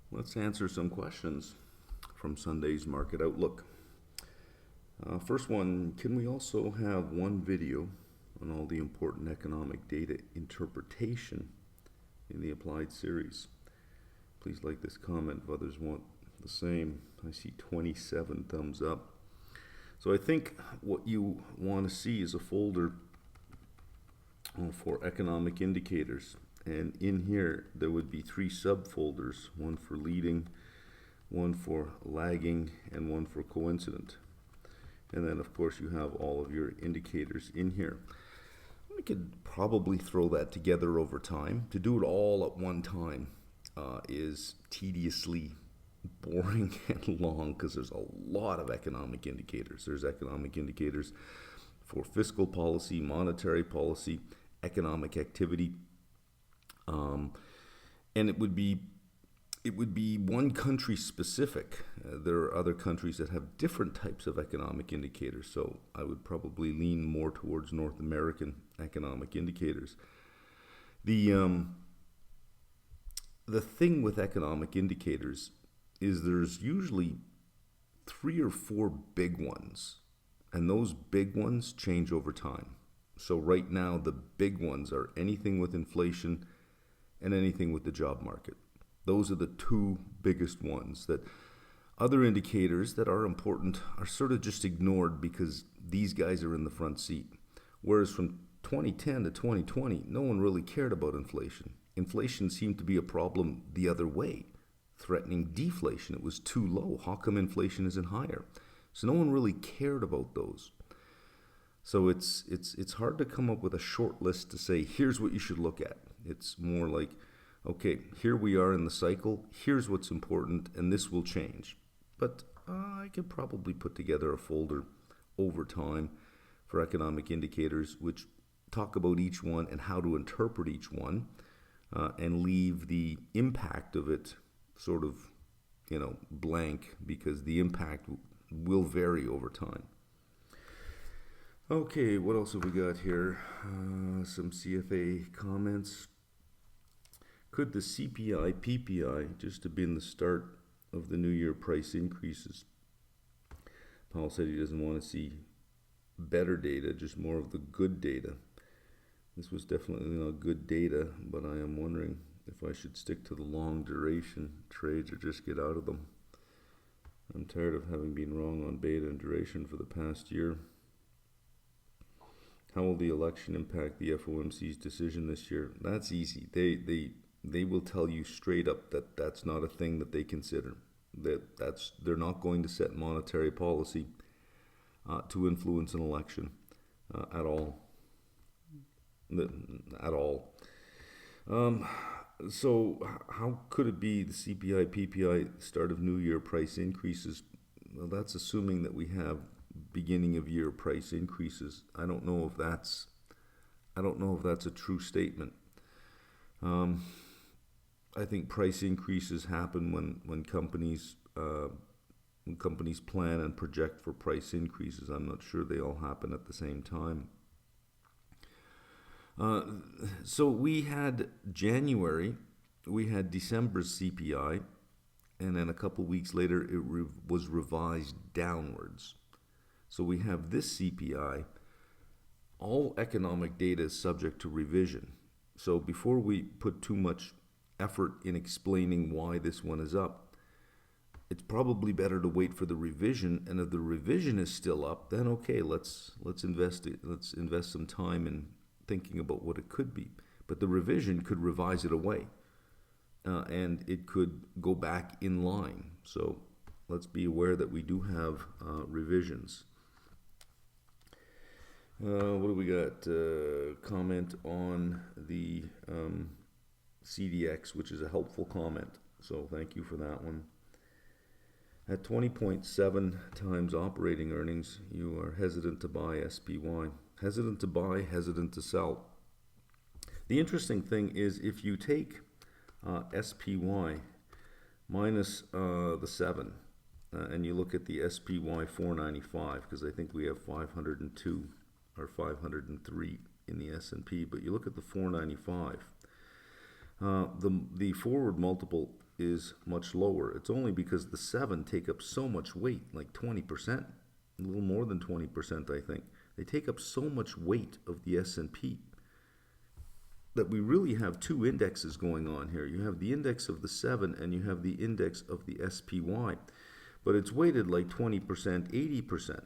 Let's answer some questions from Sunday's Market Outlook. First one, can we also have one video on all the important economic data interpretation in the applied series? Please like this comment if others want the same. I see 27 thumbs up. So I think what you want to see is a folder for economic indicators. And in here, there would be 3 subfolders, one for leading, one for lagging, and one for coincident. And then, of course, you have all of your indicators in here. We could probably throw that together over time. To do it all at one time is tediously boring and long because there's a lot of economic indicators. There's economic indicators for fiscal policy, monetary policy, economic activity, and it would be one country specific. There are other countries that have different types of economic indicators, so I would probably lean more towards North American economic indicators. The thing with economic indicators is there's usually 3 or 4 big ones, and those big ones change over time. So right now, the big ones are anything with inflation and anything with the job market. Those are the 2 biggest ones. That other indicators that are important are sort of just ignored because these guys are in the front seat. Whereas from 2010 to 2020, no one really cared about inflation. Inflation seemed to be a problem the other way, threatening deflation. It was too low. How come inflation isn't higher? So no one really cared about those. So it's hard to come up with a short list to say, here's what you should look at. It's more like, okay, here we are in the cycle, here's what's important, and this will change. But I could probably put together a folder over time for economic indicators which talk about each one and how to interpret each one, and leave the impact of it sort of, blank, because the impact will vary over time. Okay, what else have we got here? Some CFA comments. Could the CPI, PPI just have been the start of the new year price increases? Powell said he doesn't want to see better data, just more of the good data. This was definitely not good data, but I am wondering if I should stick to the long duration trades or just get out of them. I'm tired of having been wrong on beta and duration for the past year. How will the election impact the FOMC's decision this year? That's easy. They will tell you straight up that that's not a thing that they consider. They're not going to set monetary policy to influence an election at all. At all. So how could it be the CPI, PPI start of new year price increases? Well, that's assuming that we have beginning of year price increases. I don't know if that's a true statement. I think price increases happen when companies plan and project for price increases. I'm not sure they all happen at the same time. So we had January, we had December's CPI, and then a couple weeks later it was revised downwards. So we have this CPI. All economic data is subject to revision. So before we put too much effort in explaining why this one is up, it's probably better to wait for the revision. And if the revision is still up, then okay, let's invest some time in thinking about what it could be. But the revision could revise it away, and it could go back in line. So let's be aware that we do have revisions. What do we got? Comment on the CDX, which is a helpful comment. So thank you for that one. At 20.7 times operating earnings, you are hesitant to buy SPY. Hesitant to buy, hesitant to sell. The interesting thing is if you take SPY minus the 7, and you look at the SPY 495, because I think we have 502 or 503 in the S&P, but you look at the 495, the forward multiple is much lower. It's only because the 7 take up so much weight, like 20%, a little more than 20%, I think. They take up so much weight of the S&P that we really have two indexes going on here. You have the index of the 7 and you have the index of the SPY. But it's weighted like 20%, 80%.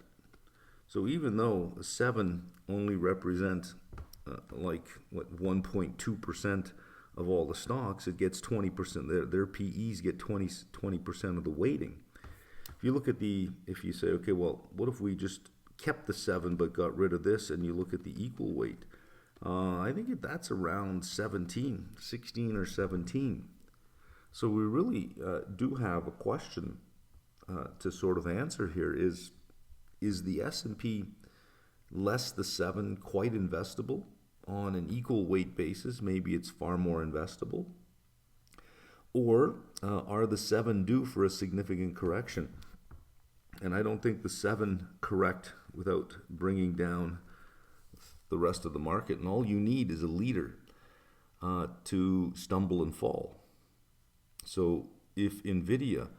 So even though 7 only represents like what 1.2% of all the stocks, it gets 20%. Their PEs get 20% of the weighting. If you look at if you say, okay, well, what if we just kept the 7 but got rid of this, and you look at the equal weight, I think that's around 16 or 17. So we really do have a question to sort of answer here. Is the S&P less the 7 quite investable? On an equal weight basis, maybe it's far more investable. Or are the 7 due for a significant correction? And I don't think the 7 correct without bringing down the rest of the market. And all you need is a leader to stumble and fall. So if NVIDIA,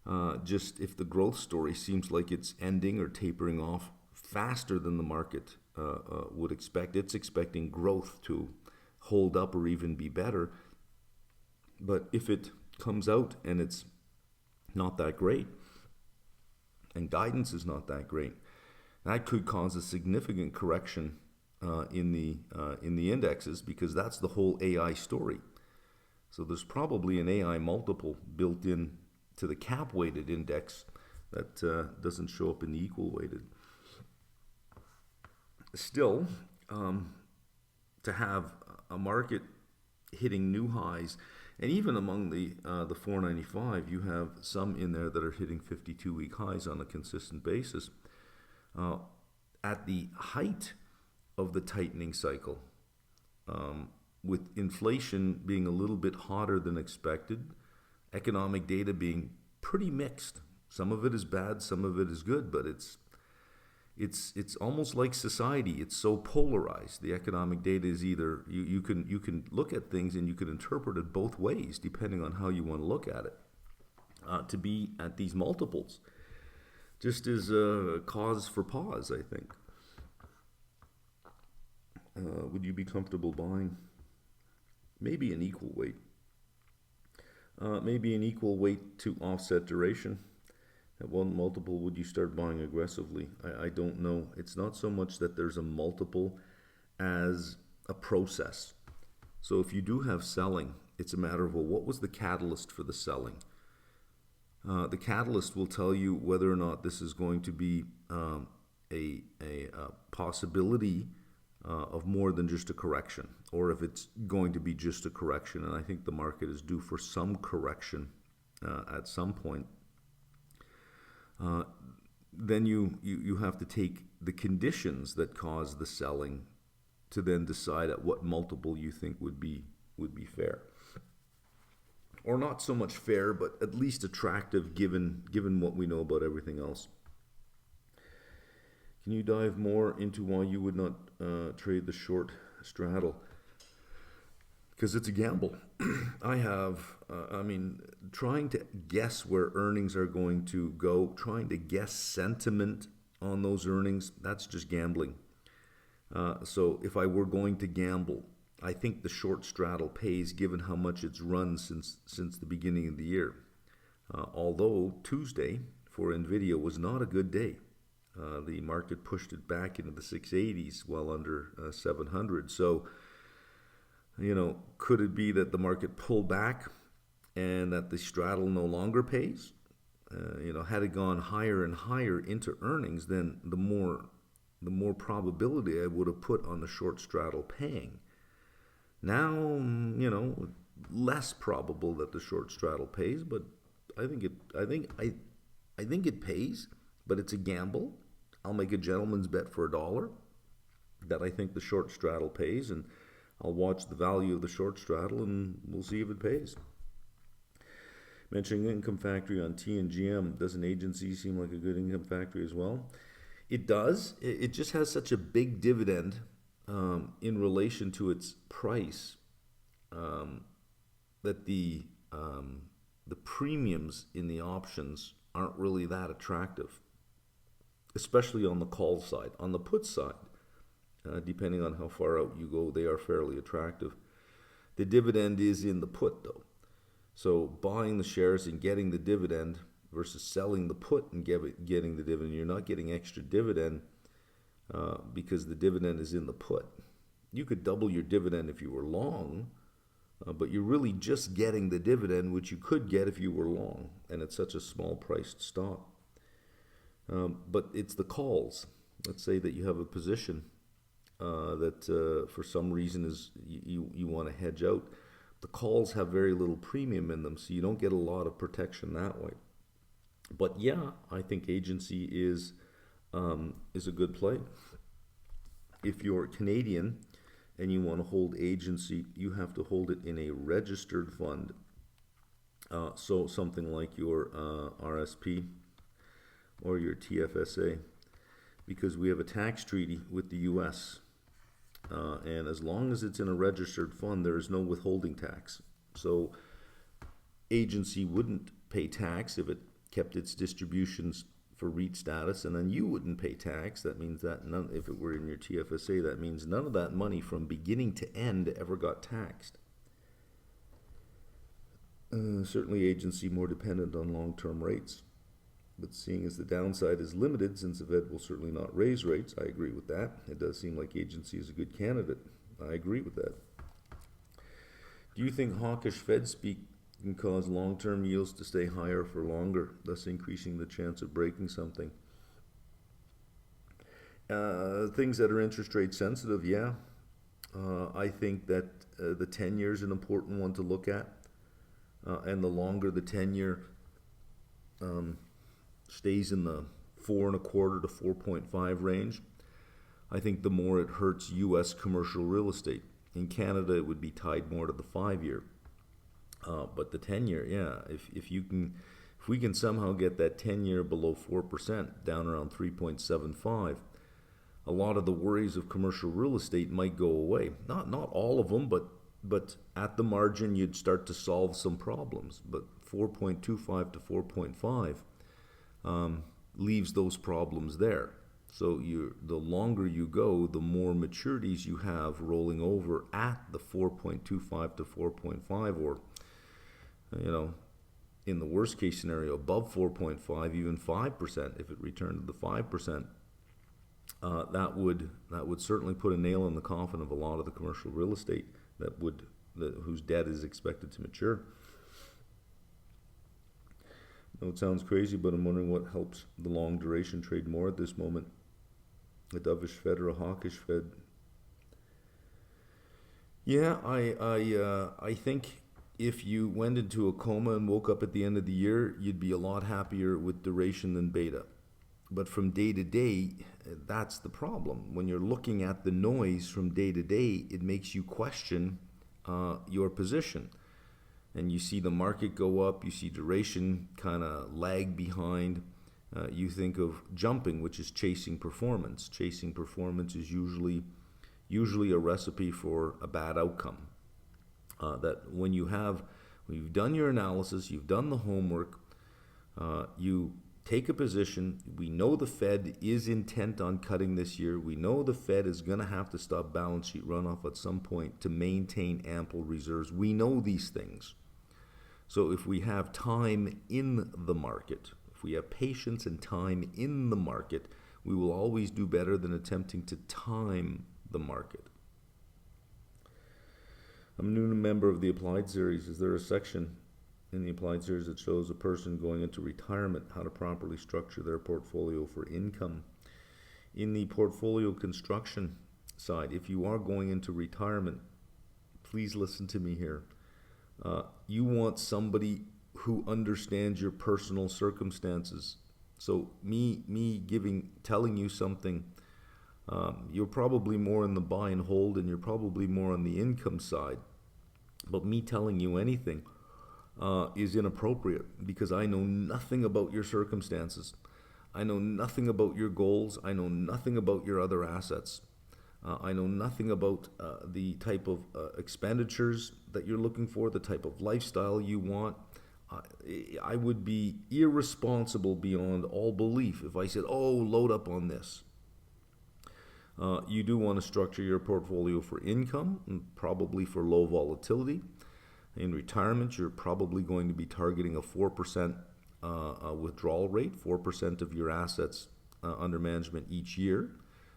if the growth story seems like it's ending or tapering off faster than the market would expect, it's expecting growth to hold up or even be better. But if it comes out and it's not that great, and guidance is not that great, that could cause a significant correction in the indexes, because that's the whole AI story. So there's probably an AI multiple built in to the cap weighted index that doesn't show up in the equal weighted. Still, to have a market hitting new highs, and even among the 495, you have some in there that are hitting 52-week highs on a consistent basis. At the height of the tightening cycle, with inflation being a little bit hotter than expected, economic data being pretty mixed. Some of it is bad, some of it is good, but it's almost like society. It's so polarized. The economic data is either you can look at things and you can interpret it both ways depending on how you want to look at it. To be at these multiples just is a cause for pause, I think. Would you be comfortable buying? Maybe an equal weight. Maybe an equal weight to offset duration. At one multiple, would you start buying aggressively? I don't know. It's not so much that there's a multiple as a process. So if you do have selling, it's a matter of, well, what was the catalyst for the selling? The catalyst will tell you whether or not this is going to be a possibility of more than just a correction, or if it's going to be just a correction. And I think the market is due for some correction at some point. Then you have to take the conditions that cause the selling to then decide at what multiple you think would be fair, or not so much fair, but at least attractive given what we know about everything else. Can you dive more into why you would not trade the short straddle? Because it's a gamble. Trying to guess where earnings are going to go, trying to guess sentiment on those earnings, that's just gambling. So if I were going to gamble, I think the short straddle pays given how much it's run since the beginning of the year. Although Tuesday for NVIDIA was not a good day. The market pushed it back into the 680s, well under 700. So, could it be that the market pulled back and that the straddle no longer pays? Had it gone higher and higher into earnings, then the more probability I would have put on the short straddle paying. Now, less probable that the short straddle pays, but I think it pays, but it's a gamble. I'll make a gentleman's bet for $1 that I think the short straddle pays, and I'll watch the value of the short straddle and we'll see if it pays. Mentioning income factory on T and GM, does an agency seem like a good income factory as well? It does. It just has such a big dividend in relation to its price that the the premiums in the options aren't really that attractive, especially on the call side. On the put side, depending on how far out you go, they are fairly attractive. The dividend is in the put though. So buying the shares and getting the dividend versus selling the put and getting the dividend, you're not getting extra dividend because the dividend is in the put. You could double your dividend if you were long, but you're really just getting the dividend, which you could get if you were long, and it's such a small priced stock. But it's the calls. Let's say that you have a position that for some reason is you want to hedge out. The calls have very little premium in them, so you don't get a lot of protection that way. But yeah, I think agency is a good play. If you're Canadian and you want to hold agency, you have to hold it in a registered fund. So something like your RSP or your TFSA, because we have a tax treaty with the U.S. And as long as it's in a registered fund, there is no withholding tax. So agency wouldn't pay tax if it kept its distributions for REIT status, and then you wouldn't pay tax. That means that if it were in your TFSA, that means none of that money from beginning to end ever got taxed. Certainly agency more dependent on long-term rates. But seeing as the downside is limited, since the Fed will certainly not raise rates, I agree with that. It does seem like agency is a good candidate. I agree with that. Do you think hawkish Fed speak can cause long-term yields to stay higher for longer, thus increasing the chance of breaking something? Things that are interest rate sensitive, yeah. I think that the 10-year is an important one to look at. And the longer the 10-year stays in the 4.25 to 4.5 range, I think the more it hurts U.S. commercial real estate. In Canada, it would be tied more to the 5-year. But the 10-year, yeah, if we can somehow get that 10-year below 4%, down around 3.75, a lot of the worries of commercial real estate might go away. Not all of them, but at the margin, you'd start to solve some problems. But 4.25 to 4.5 leaves those problems there. So the longer you go, the more maturities you have rolling over at the 4.25 to 4.5, or in the worst case scenario, above 4.5, even 5%. If it returned to the 5%, that would certainly put a nail in the coffin of a lot of the commercial real estate whose debt is expected to mature. No, it sounds crazy, but I'm wondering what helps the long duration trade more at this moment. A dovish Fed or a hawkish Fed? Yeah, I think if you went into a coma and woke up at the end of the year, you'd be a lot happier with duration than beta. But from day to day, that's the problem. When you're looking at the noise from day to day, it makes you question your position. And you see the market go up, you see duration kind of lag behind. You think of jumping, which is chasing performance. Chasing performance is usually a recipe for a bad outcome. That when you've done your analysis, you've done the homework, you take a position. We know the Fed is intent on cutting this year. We know the Fed is going to have to stop balance sheet runoff at some point to maintain ample reserves. We know these things. So if we have time in the market, if we have patience and time in the market, we will always do better than attempting to time the market. I'm a new member of the Applied series. Is there a section in the Applied series that shows a person going into retirement how to properly structure their portfolio for income? In the portfolio construction side, if you are going into retirement, please listen to me here. You want somebody who understands your personal circumstances. So telling you something, you're probably more in the buy and hold, and you're probably more on the income side. But me telling you anything is inappropriate because I know nothing about your circumstances. I know nothing about your goals. I know nothing about your other assets. I know nothing about the type of expenditures that you're looking for, the type of lifestyle you want. I would be irresponsible beyond all belief if I said, oh, load up on this. You do want to structure your portfolio for income, and probably for low volatility. In retirement, you're probably going to be targeting a 4% withdrawal rate, 4% of your assets under management each year.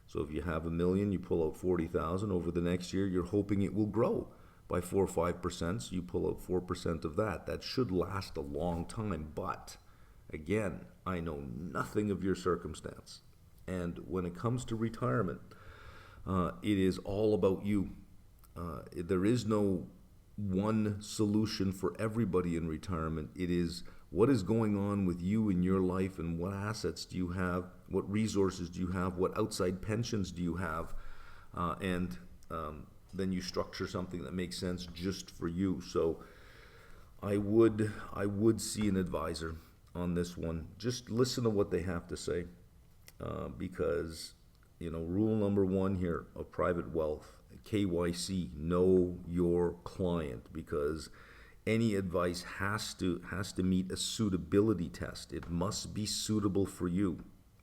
So if you have $1 million, you pull out 40,000. Over the next year, you're hoping it will grow by 4 or 5%. So you pull out 4% of that. That should last a long time. But again, I know nothing of your circumstance. And when it comes to retirement, it is all about you. There is no one solution for everybody in retirement. It is what is going on with you in your life, and what assets do you have, what resources do you have, what outside pensions do you have, and then you structure something that makes sense just for you. So I would see an advisor on this one. Just listen to what they have to say, because rule number one here of private wealth, KYC, know your client, because any advice has to meet a suitability test. It must be suitable for you.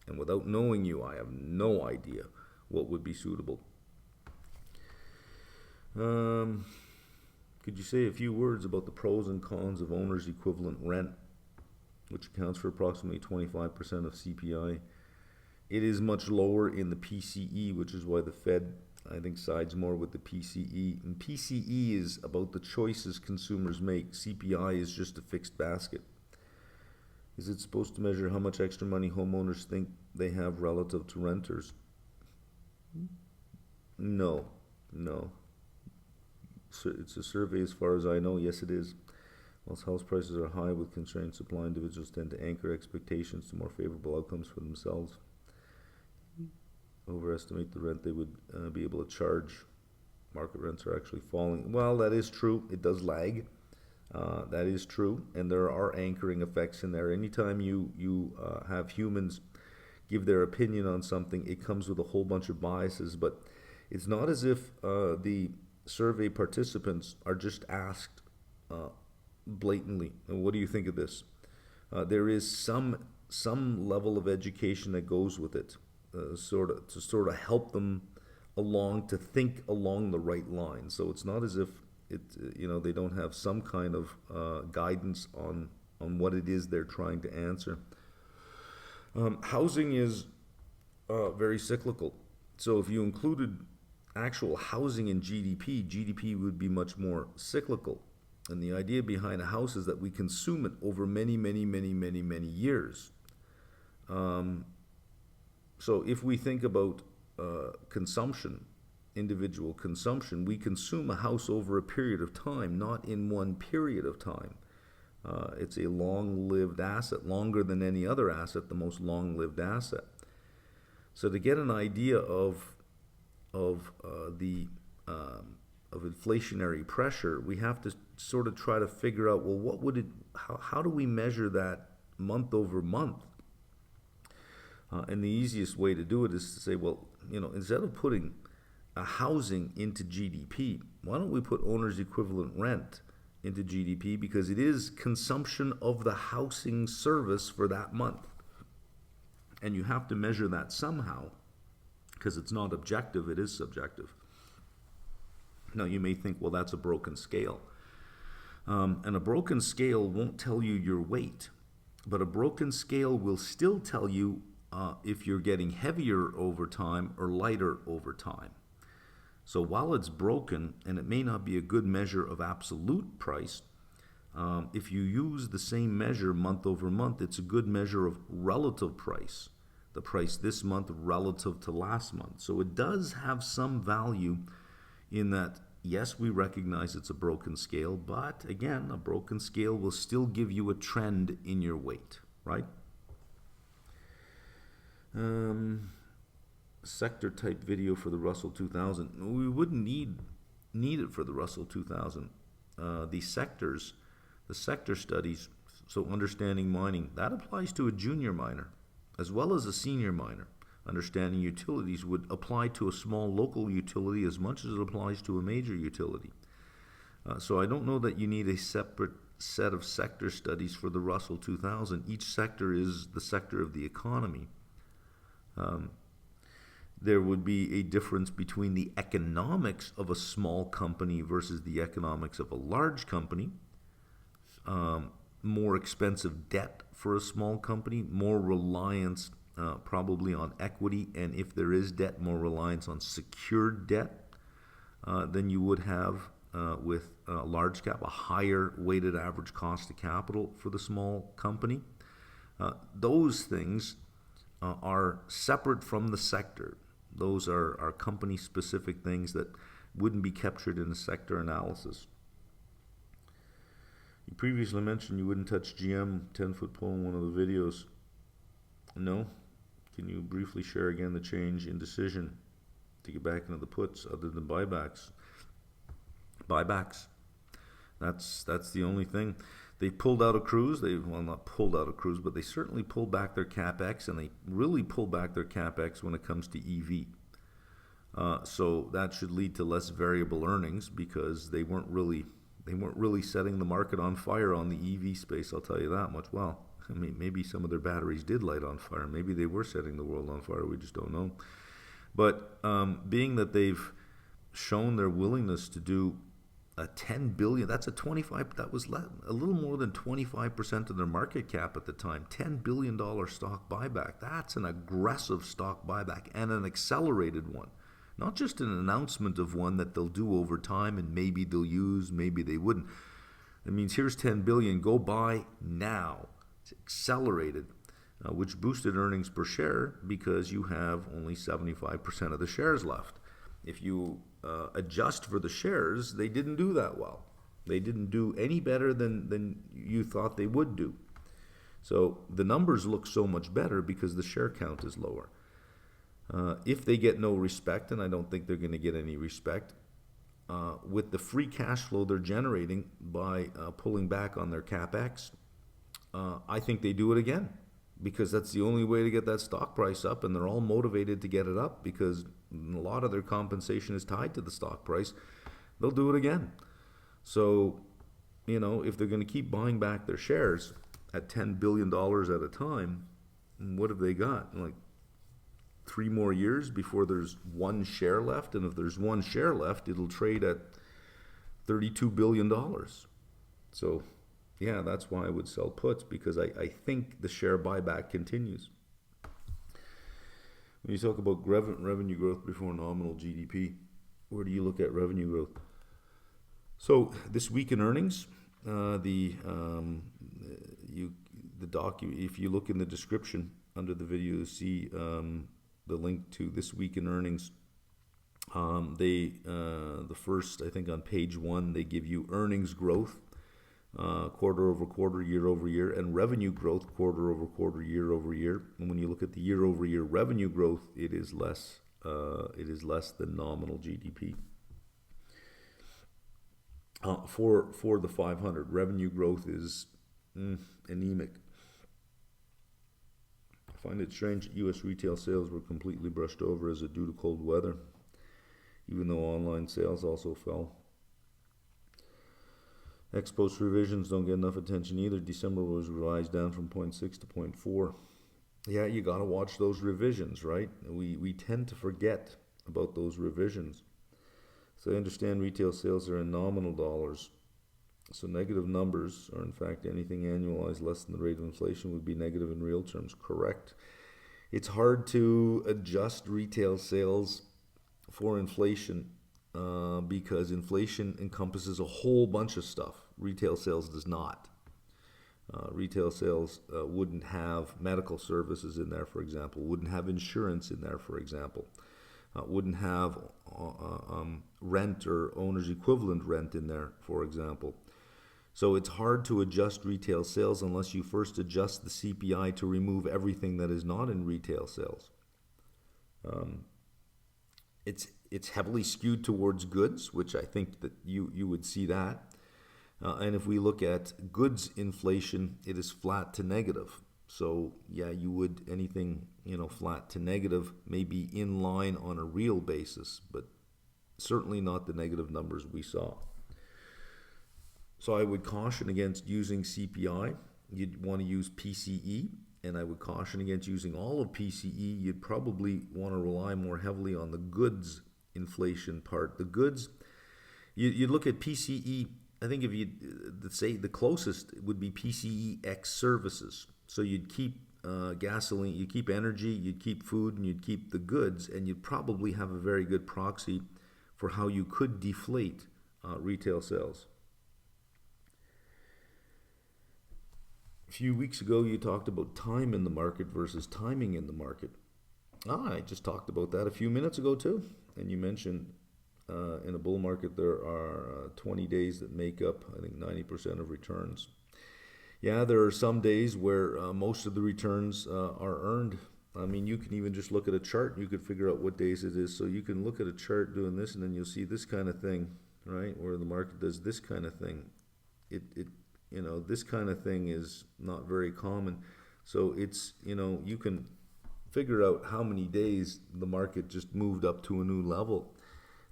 And without knowing you, I have no idea what would be suitable. Could you say a few words about the pros and cons of owner's equivalent rent, which accounts for approximately 25% of CPI? It is much lower in the PCE, which is why the Fed, I think, sides more with the PCE. And PCE is about the choices consumers make. CPI is just a fixed basket. Is it supposed to measure how much extra money homeowners think they have relative to renters? No. It's a survey as far as I know. Yes, it is. Whilst house prices are high with constrained supply, individuals tend to anchor expectations to more favorable outcomes for themselves. Overestimate the rent they would be able to charge. Market rents are actually falling. Well, that is true. It does lag. That is true. And there are anchoring effects in there. Anytime you have humans give their opinion on something, it comes with a whole bunch of biases. But it's not as if the survey participants are just asked blatantly, what do you think of this? There is some level of education that goes with it. To sort of help them along, to think along the right line. So it's not as if they don't have some kind of guidance on what it is they're trying to answer. Housing is very cyclical. So if you included actual housing in GDP would be much more cyclical. And the idea behind a house is that we consume it over many years. So if we think about consumption, individual consumption, we consume a house over a period of time, not in one period of time. It's a long-lived asset, longer than any other asset, the most long-lived asset. So to get an idea of inflationary pressure, we have to sort of try to figure out, well, how do we measure that month over month? And the easiest way to do it is to say, well, instead of putting a housing into GDP, why don't we put owner's equivalent rent into GDP, because it is consumption of the housing service for that month. And you have to measure that somehow, because it's not objective, it is subjective. Now you may think, well, that's a broken scale. And a broken scale won't tell you your weight, but a broken scale will still tell you if you're getting heavier over time or lighter over time. So while it's broken, and it may not be a good measure of absolute price, if you use the same measure month over month, it's a good measure of relative price. The price this month relative to last month. So it does have some value in that, yes, we recognize it's a broken scale, but again, a broken scale will still give you a trend in your weight, right? Sector type video for the Russell 2000. We wouldn't need it for the Russell 2000. The sector studies, so understanding mining, that applies to a junior miner as well as a senior miner. Understanding utilities would apply to a small local utility as much as it applies to a major utility. So I don't know that you need a separate set of sector studies for the Russell 2000. Each sector is the sector of the economy. There would be a difference between the economics of a small company versus the economics of a large company. More expensive debt for a small company, more reliance probably on equity, and if there is debt, more reliance on secured debt than you would have with large cap, a higher weighted average cost of capital for the small company. Those things are separate from the sector. Those are company-specific things that wouldn't be captured in a sector analysis. You previously mentioned you wouldn't touch GM 10-foot pole in one of the videos. No? Can you briefly share again the change in decision to get back into the puts other than buybacks? Buybacks. That's the only thing. They pulled out of cruise. Well, not pulled out of cruise, but they certainly pulled back their capex, and they really pulled back their capex when it comes to EV. So that should lead to less variable earnings because they weren't really setting the market on fire on the EV space. I'll tell you that much. Well, I mean, maybe some of their batteries did light on fire. Maybe they were setting the world on fire. We just don't know. But being that they've shown their willingness to do a 10 billion, that's a 25, that was a little more than 25% of their market cap at the time. $10 billion stock buyback. That's an aggressive stock buyback and an accelerated one. Not just an announcement of one that they'll do over time and maybe they'll use, maybe they wouldn't. It means here's 10 billion, go buy now. It's accelerated, which boosted earnings per share because you have only 75% of the shares left. If you adjust for the shares, they didn't do that well. They didn't do any better than you thought they would do. So the numbers look so much better because the share count is lower. If they get no respect, and I don't think they're going to get any respect, with the free cash flow they're generating by pulling back on their capex, I think they do it again because that's the only way to get that stock price up, and they're all motivated to get it up because a lot of their compensation is tied to the stock price. They'll do it again. So, if they're going to keep buying back their shares at $10 billion at a time, what have they got? Like 3 more years before there's one share left, and if there's one share left, it'll trade at $32 billion. So, yeah, that's why I would sell puts, because I think the share buyback continues. When you talk about revenue growth before nominal GDP, where do you look at revenue growth? So this week in earnings, if you look in the description under the video, you see the link to this week in earnings. The first, I think on page 1, they give you earnings growth quarter over quarter, year over year, and revenue growth quarter over quarter, year over year. And when you look at the year over year revenue growth, it is less than nominal GDP. For the 500, revenue growth is anemic. I find it strange that U.S. retail sales were completely brushed over as a due to cold weather, even though online sales also fell. Ex-post revisions don't get enough attention either. December was revised down from 0.6 to 0.4. Yeah, you got to watch those revisions, right? We tend to forget about those revisions. So I understand retail sales are in nominal dollars. So negative numbers, or in fact anything annualized less than the rate of inflation, would be negative in real terms. Correct. It's hard to adjust retail sales for inflation because inflation encompasses a whole bunch of stuff. Retail sales does not. Retail sales wouldn't have medical services in there, for example, wouldn't have insurance in there, for example, wouldn't have rent or owner's equivalent rent in there, for example. So it's hard to adjust retail sales unless you first adjust the CPI to remove everything that is not in retail sales. It's heavily skewed towards goods, which I think that you would see that. And if we look at goods inflation, it is flat to negative. So yeah, you would, anything, flat to negative may be in line on a real basis, but certainly not the negative numbers we saw. So I would caution against using CPI. You'd want to use PCE, and I would caution against using all of PCE. You'd probably want to rely more heavily on the goods inflation part. The goods, you look at PCE. I think if you say the closest would be PCE X services. So you'd keep gasoline, you'd keep energy, you'd keep food, and you'd keep the goods, and you'd probably have a very good proxy for how you could deflate retail sales. A few weeks ago, you talked about time in the market versus timing in the market. I just talked about that a few minutes ago too. And you mentioned in a bull market there are 20 days that make up, I think, 90% of returns. Yeah, there are some days where most of the returns are earned. I mean, you can even just look at a chart and you could figure out what days it is. So you can look at a chart doing this and then you'll see this kind of thing, right? Where the market does this kind of thing. This kind of thing is not very common. So it's, you can figure out how many days the market just moved up to a new level.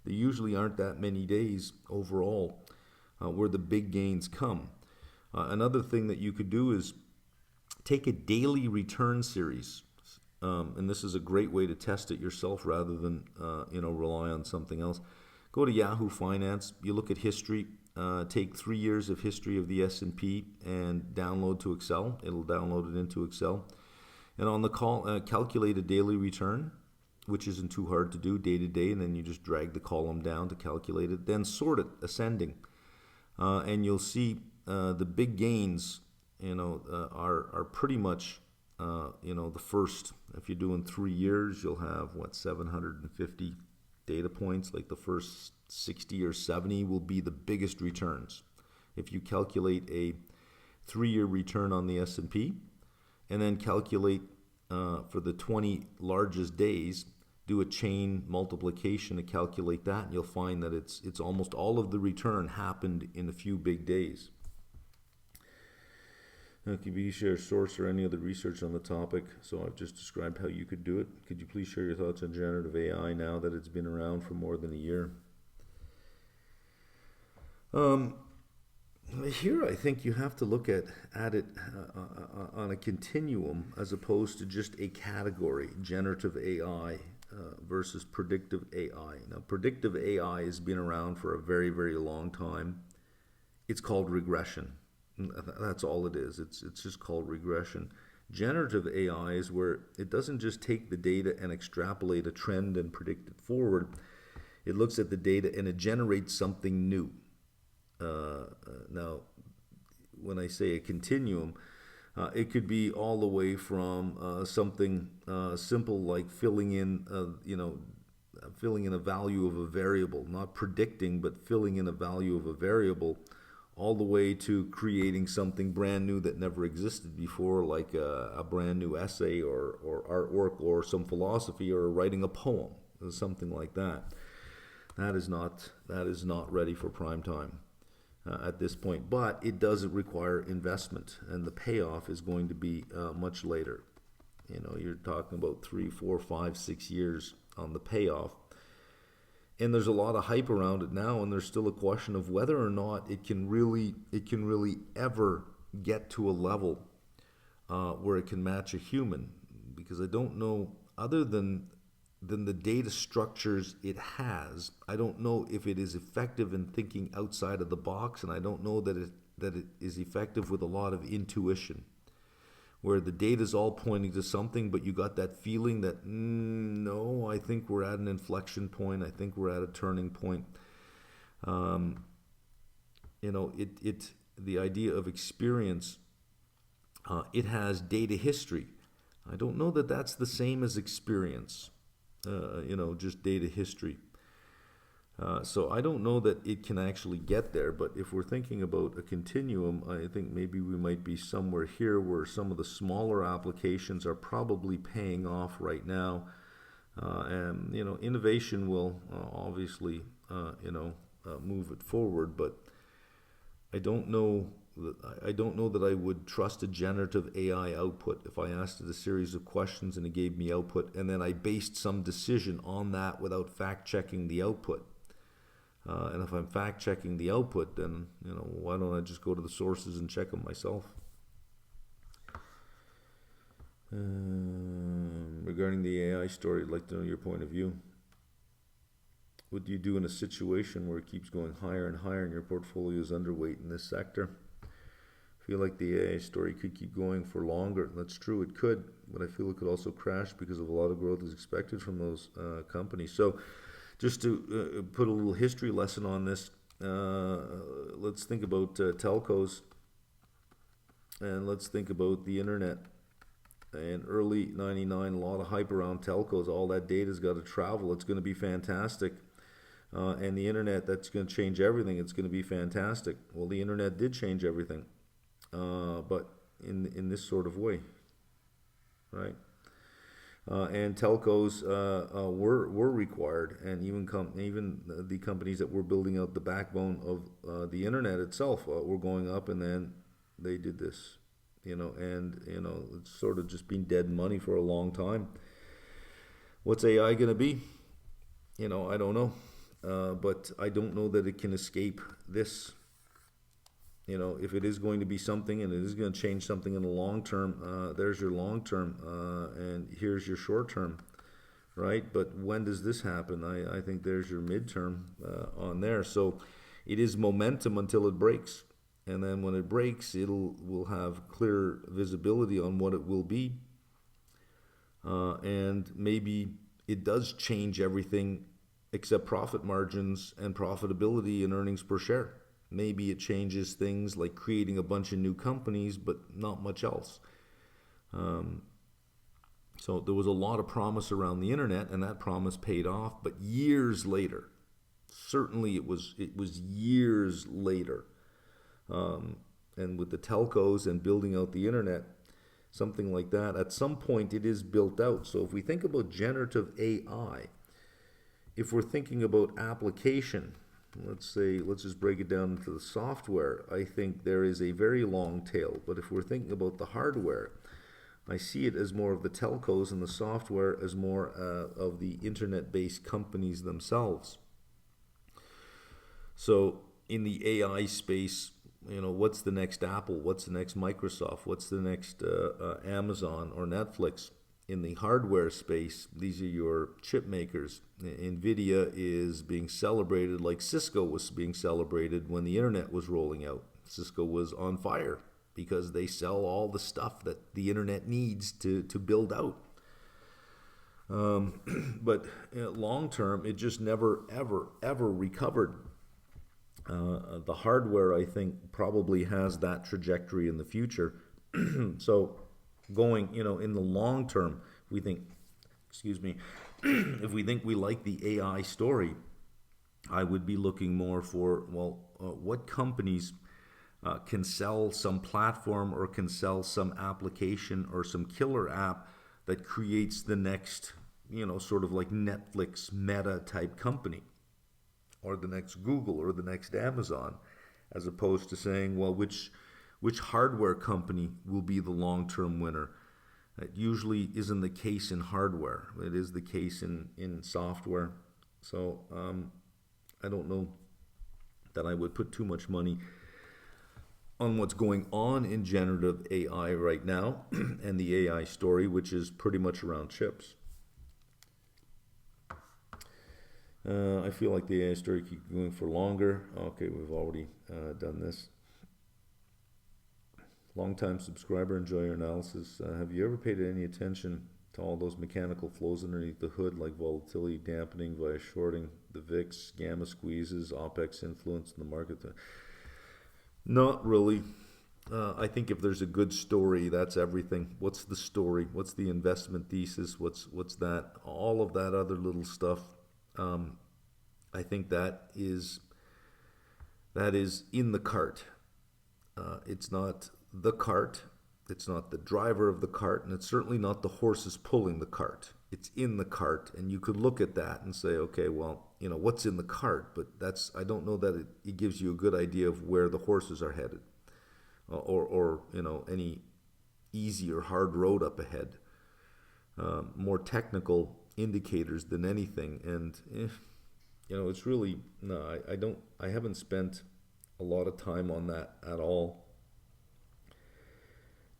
There usually aren't that many days overall where the big gains come. Another thing that you could do is take a daily return series. And this is a great way to test it yourself rather than, rely on something else. Go to Yahoo Finance, you look at history, take 3 years of history of the S&P and download to Excel. It'll download it into Excel. And on the call, calculate a daily return, which isn't too hard to do day to day, and then you just drag the column down to calculate it. Then sort it ascending, and you'll see the big gains. Are pretty much the first. If you're doing 3 years, you'll have 750 data points. Like the first 60 or 70 will be the biggest returns. If you calculate a 3-year return on the S&P, and then calculate for the 20 largest days, do a chain multiplication to calculate that, and you'll find that it's almost all of the return happened in a few big days. Now, could you share a source or any other research on the topic? So I've just described how you could do it. Could you please share your thoughts on generative AI now that it's been around for more than a year? Here, I think you have to look at it on a continuum as opposed to just a category, generative AI versus predictive AI. Now, predictive AI has been around for a very, very long time. It's called regression. That's all it is. It's just called regression. Generative AI is where it doesn't just take the data and extrapolate a trend and predict it forward. It looks at the data and it generates something new. Now, when I say a continuum, it could be all the way from something simple like filling in a value of a variable, not predicting, but filling in a value of a variable, all the way to creating something brand new that never existed before, like a brand new essay or artwork or some philosophy or writing a poem, something like that. That is not ready for prime time at this point, but it does require investment, and the payoff is going to be much later. You're talking about 3, 4, 5, 6 years on the payoff. And there's a lot of hype around it now, and there's still a question of whether or not it can really ever get to a level where it can match a human, because I don't know, other than the data structures it has, I don't know if it is effective in thinking outside of the box, and I don't know that it is effective with a lot of intuition, where the data is all pointing to something, but you got that feeling that, no, I think we're at an inflection point. I think we're at a turning point. The idea of experience, it has data history. I don't know that that's the same as experience, just data history. So I don't know that it can actually get there, but if we're thinking about a continuum, I think maybe we might be somewhere here where some of the smaller applications are probably paying off right now. And innovation will obviously move it forward, but I don't know that I would trust a generative AI output. If I asked it a series of questions and it gave me output, and then I based some decision on that without fact checking the output, And if I'm fact checking the output, then why don't I just go to the sources and check them myself? Regarding the AI story, I'd like to know your point of view. What do you do in a situation where it keeps going higher and higher and your portfolio is underweight in this sector? I feel like the AI story could keep going for longer. That's true, it could, but I feel it could also crash because of a lot of growth is expected from those companies. So just to put a little history lesson on this, let's think about telcos, and let's think about the internet. In early 99, a lot of hype around telcos. All that data's got to travel. It's going to be fantastic. And the internet, that's going to change everything. It's going to be fantastic. Well, the internet did change everything, but in this sort of way, right? And telcos were required, and even the companies that were building out the backbone of the internet itself were going up, and then they did this. It's sort of just been dead money for a long time. What's AI going to be? I don't know. But I don't know that it can escape this. If it is going to be something and it is going to change something in the long term, there's your long term, and here's your short term, right? But when does this happen? I think there's your midterm on there. So it is momentum until it breaks. And then when it breaks, we'll have clear visibility on what it will be. And maybe it does change everything except profit margins and profitability and earnings per share. Maybe it changes things like creating a bunch of new companies, but not much else. So there was a lot of promise around the internet, and that promise paid off. But years later, certainly it was years later. And with the telcos and building out the internet, something like that, at some point it is built out. So if we think about generative AI, if we're thinking about application, let's just break it down into the software, I think there is a very long tail. But if we're thinking about the hardware, I see it as more of the telcos, and the software as more of the internet-based companies themselves. So in the AI space, what's the next Apple? What's the next Microsoft? What's the next Amazon or Netflix? In the hardware space, these are your chip makers. NVIDIA is being celebrated like Cisco was being celebrated when the internet was rolling out. Cisco was on fire because they sell all the stuff that the internet needs to build out. But long term, it just never, ever recovered. The hardware, I think, probably has that trajectory in the future. So going, in the long term, we think, if we think we like the AI story, I would be looking more for, what companies can sell some platform or can sell some application or some killer app that creates the next, sort of like Netflix Meta type company, or the next Google or the next Amazon, as opposed to saying, which hardware company will be the long-term winner. That usually isn't the case in hardware. It is the case in software. So I don't know that I would put too much money on what's going on in generative AI right now and the AI story, which is pretty much around chips. I feel like the AI story keeps going for longer. Okay, we've already done this. Long-time subscriber, enjoy your analysis. Have you ever paid any attention to all those mechanical flows underneath the hood, like volatility dampening via shorting, the VIX, gamma squeezes, OPEX influence in the market? Not really. I think if there's a good story, that's everything. What's the story? What's the investment thesis? What's that? All of that other little stuff. I think that is in the cart. It's not the cart, it's not the driver of the cart, and it's certainly not the horses pulling the cart. It's in the cart, and you could look at that and say, okay, what's in the cart? But I don't know that it gives you a good idea of where the horses are headed, or any easy or hard road up ahead. More technical indicators than anything, and It's really, no, I haven't spent a lot of time on that at all.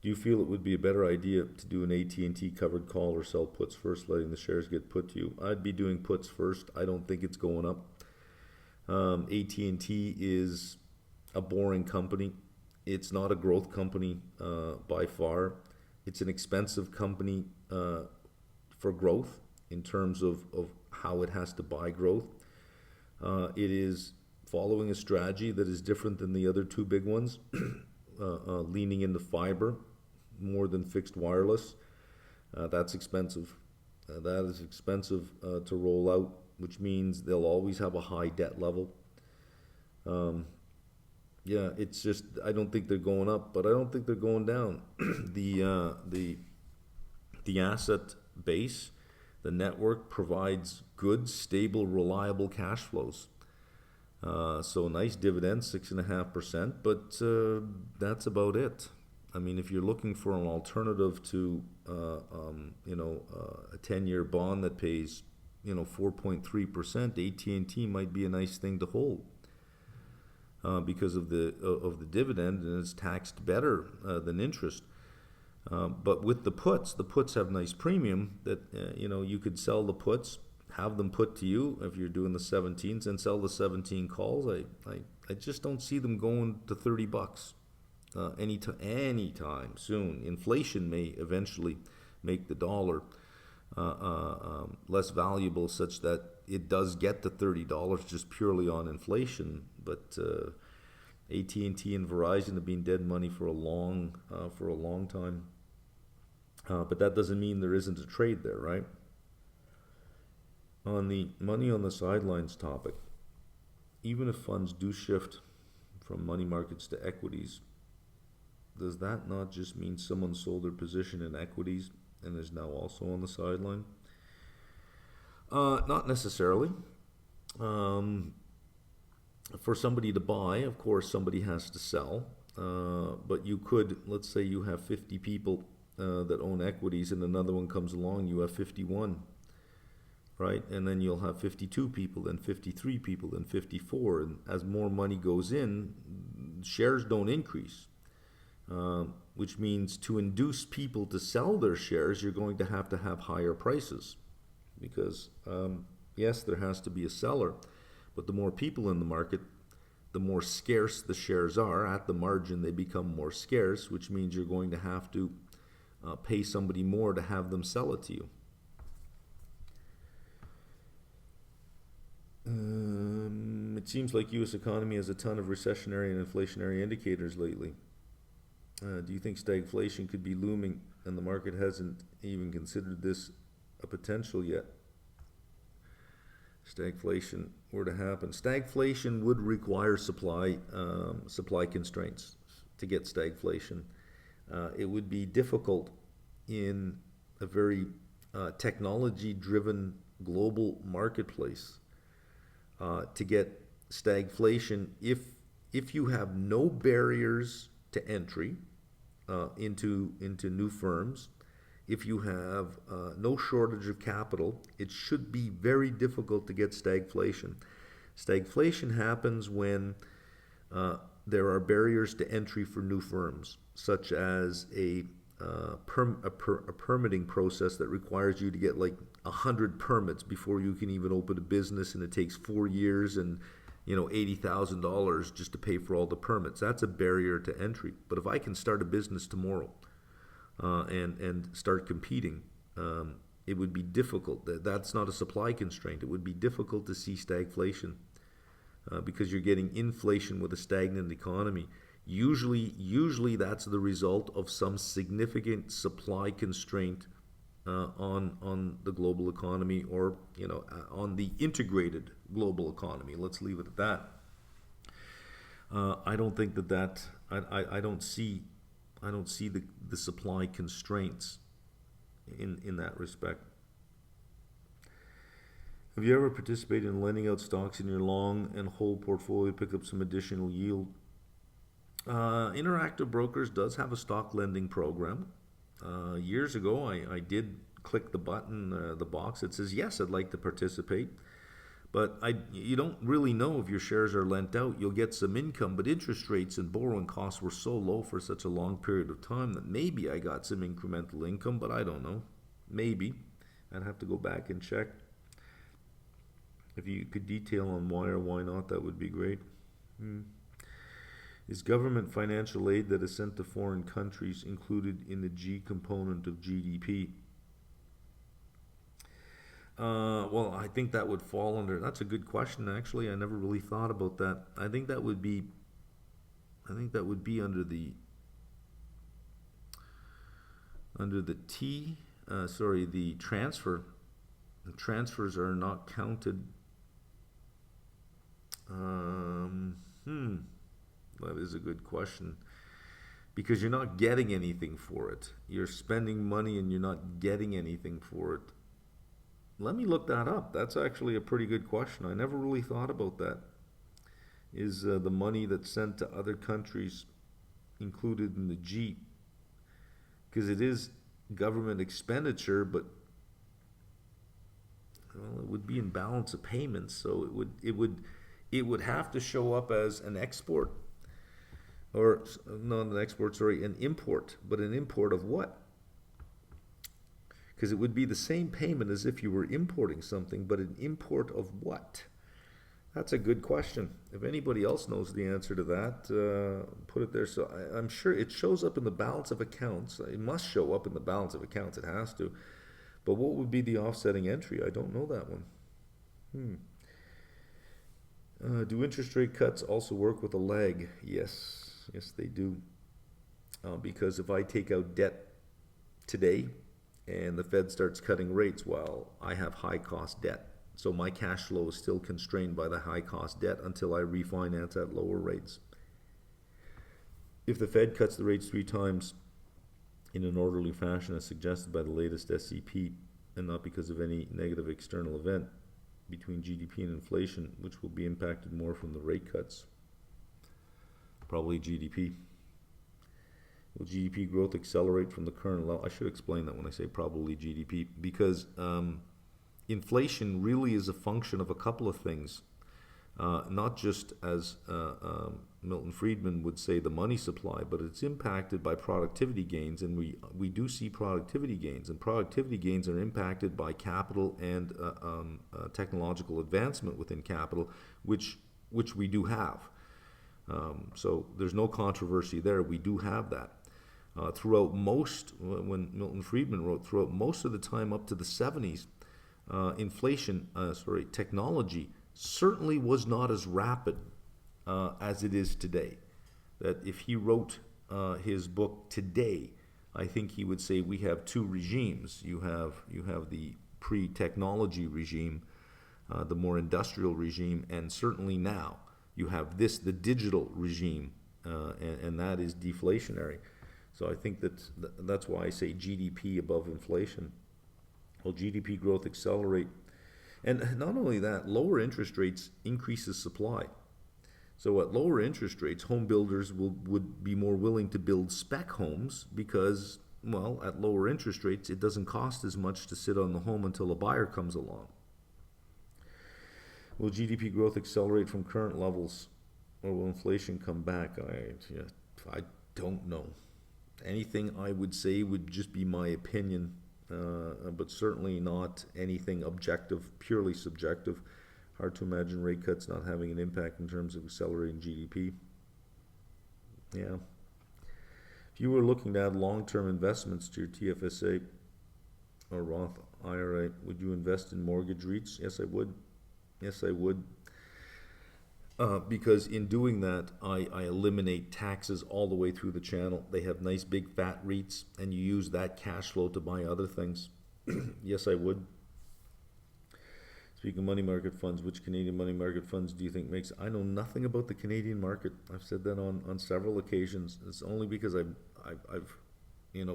Do you feel it would be a better idea to do an AT&T covered call or sell puts first, letting the shares get put to you? I'd be doing puts first. I don't think it's going up. AT&T is a boring company. It's not a growth company by far. It's an expensive company for growth in terms of how it has to buy growth. It is following a strategy that is different than the other two big ones, leaning into fiber more than fixed wireless. That's expensive. That is expensive to roll out, which means they'll always have a high debt level. Yeah, it's just I don't think they're going up, but I don't think they're going down. The asset base, the network provides good, stable, reliable cash flows. So nice dividend, 6.5%, but that's about it. I mean, if you're looking for an alternative to, a 10-year bond that pays, 4.3%, AT&T might be a nice thing to hold because of the dividend, and it's taxed better than interest. But with the puts have nice premium that you could sell the puts, have them put to you if you're doing the 17s, and sell the 17 calls. I just don't see them going to $30 anytime soon. Inflation may eventually make the dollar less valuable, such that it does get to $30 just purely on inflation. But AT&T and Verizon have been dead money for a long time. But that doesn't mean there isn't a trade there, right? On the money on the sidelines topic, even if funds do shift from money markets to equities, does that not just mean someone sold their position in equities and is now also on the sideline? Not necessarily. For somebody to buy, of course, somebody has to sell. But you could, let's say you have 50 people that own equities, and another one comes along, you have 51, right? And then you'll have 52 people, then 53 people, then 54. And as more money goes in, shares don't increase. Which means to induce people to sell their shares, you're going to have higher prices. Because, yes, there has to be a seller, but the more people in the market, the more scarce the shares are. At the margin, they become more scarce, which means you're going to have to pay somebody more to have them sell it to you. It seems like U.S. economy has a ton of recessionary and inflationary indicators lately. Do you think stagflation could be looming and the market hasn't even considered this a potential yet? Stagflation were to happen. Stagflation would require supply constraints to get stagflation. It would be difficult in a very technology-driven global marketplace to get stagflation if you have no barriers to entry into new firms. If you have no shortage of capital, it should be very difficult to get stagflation. Stagflation happens when there are barriers to entry for new firms, such as a permitting process that requires you to get like 100 permits before you can even open a business, and it takes 4 years and $80,000 just to pay for all the permits. That's a barrier to entry. But if I can start a business tomorrow and start competing, it would be difficult. That's not a supply constraint. It would be difficult to see stagflation because you're getting inflation with a stagnant economy. Usually that's the result of some significant supply constraint on the global economy, or on the integrated global economy. Let's leave it at that. I don't think that I don't see the supply constraints in that respect. Have you ever participated in lending out stocks in your long and hold portfolio, pick up some additional yield? Interactive Brokers does have a stock lending program. Years ago, I did click the button, the box that says, yes, I'd like to participate. But you don't really know if your shares are lent out. You'll get some income, but interest rates and borrowing costs were so low for such a long period of time that maybe I got some incremental income, but I don't know. Maybe. I'd have to go back and check. If you could detail on why or why not, that would be great. Is government financial aid that is sent to foreign countries included in the G component of GDP? Well, I think that would fall under. That's a good question. Actually, I never really thought about that. I think that would be under the T. The transfer. The transfers are not counted. That is a good question. Because you're not getting anything for it. You're spending money and you're not getting anything for it. Let me look that up. That's actually a pretty good question. I never really thought about that. Is the money that's sent to other countries included in the G? Because it is government expenditure, but well, it would be in balance of payments, so it would have to show up as an export, or not an export, sorry, an import. But an import of what? Because it would be the same payment as if you were importing something, but an import of what? That's a good question. If anybody else knows the answer to that, put it there. So I'm sure it shows up in the balance of accounts. It must show up in the balance of accounts. It has to. But what would be the offsetting entry? I don't know that one. Do interest rate cuts also work with a lag? Yes, they do. Because if I take out debt today and the Fed starts cutting rates, well, I have high cost debt. So my cash flow is still constrained by the high cost debt until I refinance at lower rates. If the Fed cuts the rates 3 times in an orderly fashion as suggested by the latest SEP, and not because of any negative external event between GDP and inflation, which will be impacted more from the rate cuts. Probably GDP. Will GDP growth accelerate from the current level? I should explain that when I say probably GDP, because inflation really is a function of a couple of things. Not just, as Milton Friedman would say, the money supply, but it's impacted by productivity gains, and we do see productivity gains, and productivity gains are impacted by capital and technological advancement within capital, which we do have. So there's no controversy there. We do have that. When Milton Friedman wrote, throughout most of the time up to the 70s, technology certainly was not as rapid as it is today. That if he wrote his book today, I think he would say we have 2 regimes. You have the pre-technology regime, the more industrial regime, and certainly now you have the digital regime, and that is deflationary. So I think that's why I say GDP above inflation. Will GDP growth accelerate? And not only that, lower interest rates increases supply. So at lower interest rates, home builders would be more willing to build spec homes because, well, at lower interest rates, it doesn't cost as much to sit on the home until a buyer comes along. Will GDP growth accelerate from current levels, or will inflation come back? I don't know. Anything I would say would just be my opinion. But certainly not anything objective, purely subjective. Hard to imagine rate cuts not having an impact in terms of accelerating GDP. Yeah. If you were looking to add long-term investments to your TFSA or Roth IRA, would you invest in mortgage REITs? Yes, I would. Because in doing that, I eliminate taxes all the way through the channel. They have nice big fat REITs, and you use that cash flow to buy other things. Yes, I would. Speaking of money market funds, which Canadian money market funds do you think makes? I know nothing about the Canadian market. I've said that on several occasions. It's only because I've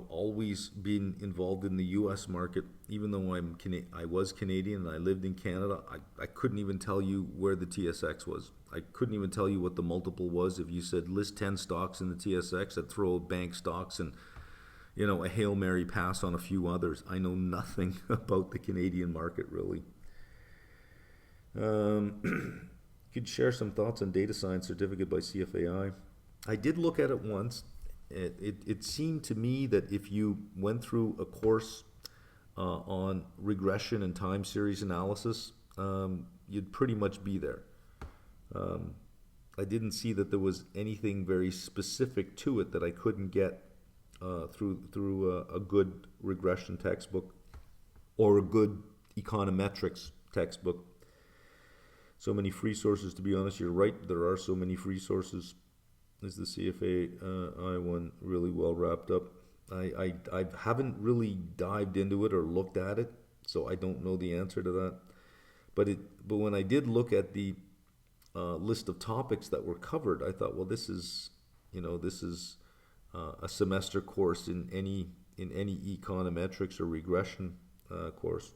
always been involved in the U.S. market. Even though I was Canadian and I lived in Canada, I couldn't even tell you where the TSX was. I couldn't even tell you what the multiple was. If you said list 10 stocks in the TSX, I'd throw out bank stocks and a Hail Mary pass on a few others. I know nothing about the Canadian market, really. Could share some thoughts on data science certificate by CFAI. I did look at it once. It seemed to me that if you went through a course on regression and time series analysis, you'd pretty much be there. I didn't see that there was anything very specific to it that I couldn't get through a good regression textbook or a good econometrics textbook. So many free sources, to be honest, you're right, there are so many free sources. Is the CFA one really well wrapped up? I haven't really dived into it or looked at it, so I don't know the answer to that. But when I did look at the list of topics that were covered, I thought, well, this is a semester course in any econometrics or regression course.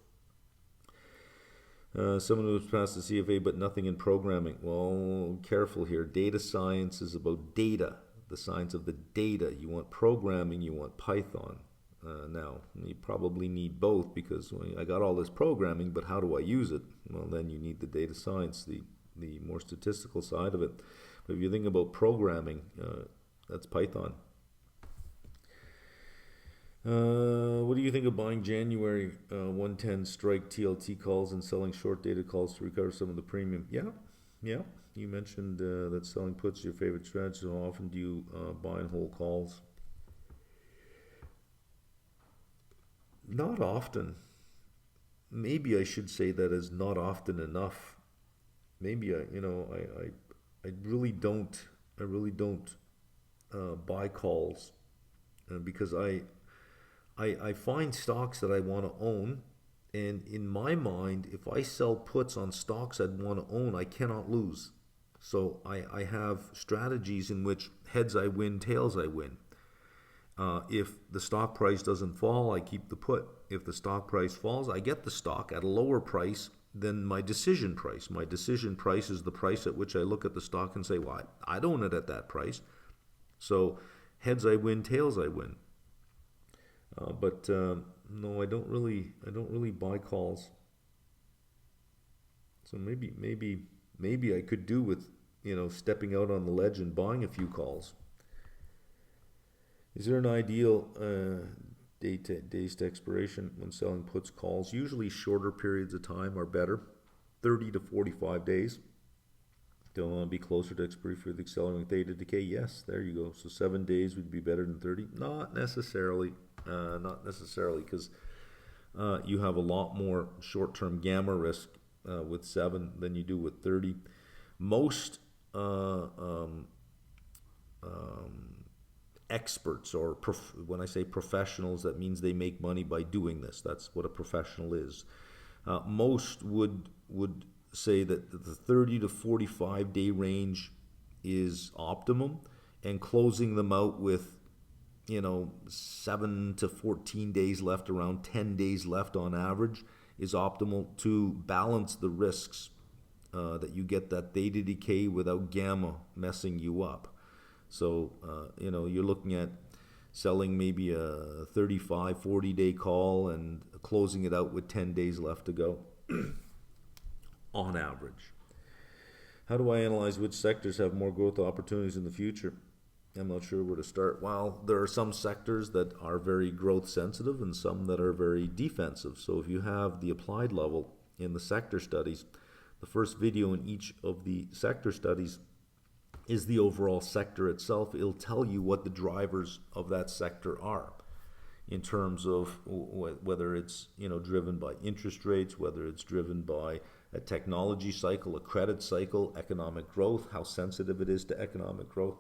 Someone who's passed the CFA but nothing in programming. Well, careful here. Data science is about data, the science of the data. You want programming, you want Python. Now, you probably need both because I got all this programming, but how do I use it? Well, then you need the data science, the more statistical side of it. But if you think about programming, that's Python. What do you think of buying January 110 strike TLT calls and selling short dated calls to recover some of the premium? Yeah. You mentioned that selling puts is your favorite strategy. How often do you buy and hold calls? Not often. Maybe I should say that as not often enough. Maybe I really don't. I really don't buy calls because I find stocks that I want to own, and in my mind, if I sell puts on stocks I'd want to own, I cannot lose. So I have strategies in which heads I win, tails I win. If the stock price doesn't fall, I keep the put. If the stock price falls, I get the stock at a lower price than my decision price. My decision price is the price at which I look at the stock and say, well, I'd own it at that price. So heads I win, tails I win. But no, I don't really buy calls. So maybe I could do with stepping out on the ledge and buying a few calls. Is there an ideal days to expiration when selling puts calls? Usually shorter periods of time are better, 30 to 45 days. Don't want to be closer to expiry for the accelerating theta decay? Yes, there you go. So 7 days would be better than 30? Not necessarily. Because you have a lot more short-term gamma risk with 7 than you do with 30. Most experts, or when I say professionals, that means they make money by doing this. That's what a professional is. Most would say that the 30 to 45 day range is optimum, and closing them out with 7 to 14 days left, around 10 days left on average, is optimal to balance the risks that you get that theta decay without gamma messing you up. So you're looking at selling maybe a 35, 40 day call and closing it out with 10 days left to go on average. How do I analyze which sectors have more growth opportunities in the future? I'm not sure where to start. Well, there are some sectors that are very growth sensitive and some that are very defensive. So if you have the applied level in the sector studies, the first video in each of the sector studies is the overall sector itself. It'll tell you what the drivers of that sector are in terms of whether it's driven by interest rates, whether it's driven by a technology cycle, a credit cycle, economic growth, how sensitive it is to economic growth.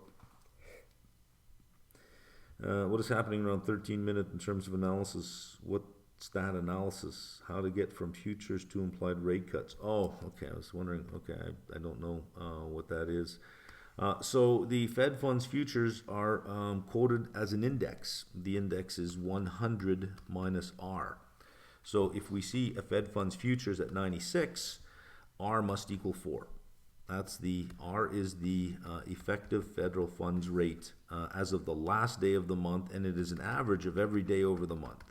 What is happening around 13 minute in terms of analysis? What's that analysis? How to get from futures to implied rate cuts? Oh, okay. I was wondering. Okay, I don't know what that is. So the Fed funds futures are quoted as an index. The index is 100 minus R. So if we see a Fed funds futures at 96, R must equal 4. That's the R is the effective federal funds rate as of the last day of the month, and it is an average of every day over the month.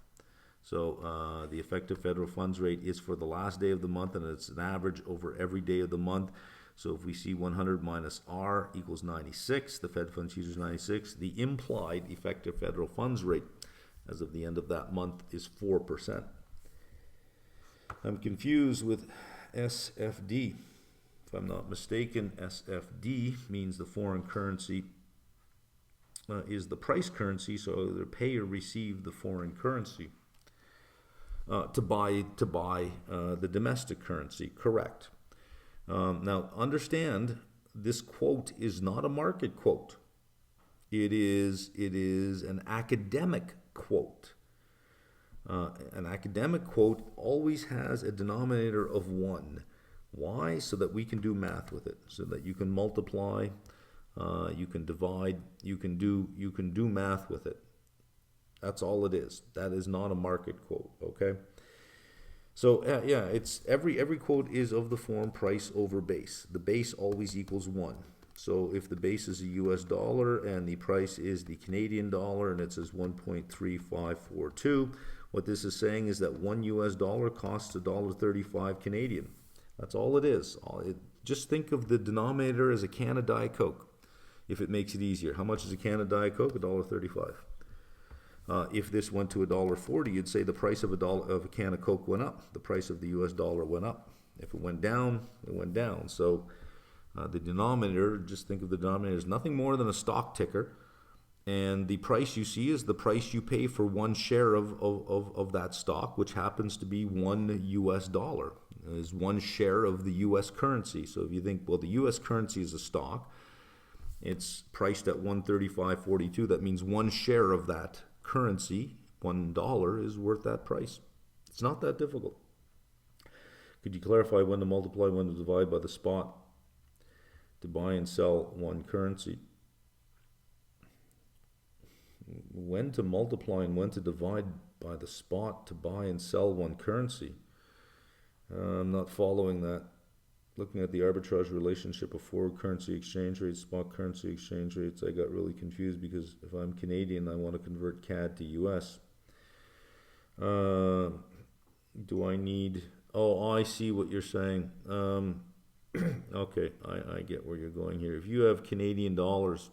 So the effective federal funds rate is for the last day of the month, and it's an average over every day of the month. So if we see 100 minus R equals 96, the Fed funds user is 96, the implied effective federal funds rate as of the end of that month is 4%. I'm confused with SFD. If I'm not mistaken, SFD means the foreign currency is the price currency, so either pay or receive the foreign currency to buy the domestic currency. Correct. Now understand, this quote is not a market quote. It is an academic quote. An academic quote always has a denominator of 1. Why? So that we can do math with it, so that you can multiply, you can divide, you can do math with it. That's all it is. That is not a market quote, okay? So yeah, it's every quote is of the form price over base. The base always equals 1. So if the base is a US dollar and the price is the Canadian dollar and it says 1.3542, what this is saying is that 1 US dollar costs $1.35 Canadian. That's all it is. Just think of the denominator as a can of Diet Coke, if it makes it easier. How much is a can of Diet Coke? $1.35. If this went to $1.40, you'd say the price of a can of Coke went up. The price of the US dollar went up. If it went down, it went down. So the denominator, just think of the denominator as nothing more than a stock ticker. And the price you see is the price you pay for one share of that stock, which happens to be $1 US, is one share of the US currency. So if you think, well, the US currency is a stock, it's priced at 135.42. That means one share of that currency, $1, is worth that price. It's not that difficult. Could you clarify when to multiply, when to divide by the spot to buy and sell one currency? When to multiply and when to divide by the spot to buy and sell one currency? I'm not following that. Looking at the arbitrage relationship of forward currency exchange rates, spot currency exchange rates, I got really confused because if I'm Canadian, I want to convert CAD to US. Do I need... Oh, I see what you're saying. Okay, I get where you're going here. If you have Canadian dollars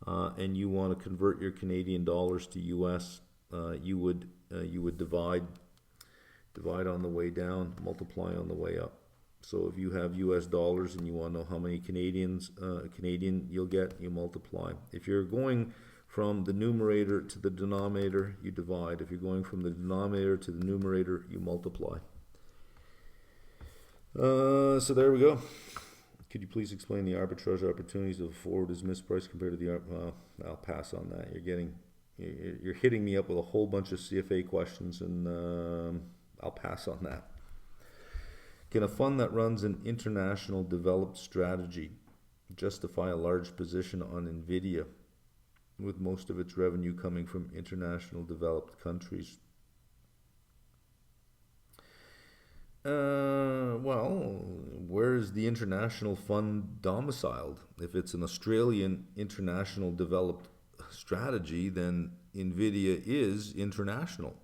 and you want to convert your Canadian dollars to US, you would divide on the way down, multiply on the way up. So if you have US dollars and you want to know how many Canadian you'll get, you multiply. If you're going from the numerator to the denominator, you divide. If you're going from the denominator to the numerator, you multiply. So there we go. Could you please explain the arbitrage opportunities of forward is mispriced compared to the... I'll pass on that. You're hitting me up with a whole bunch of CFA questions, and I'll pass on that. Can a fund that runs an international developed strategy justify a large position on NVIDIA with most of its revenue coming from international developed countries? Well, where is the international fund domiciled? If it's an Australian international developed strategy, then NVIDIA is international,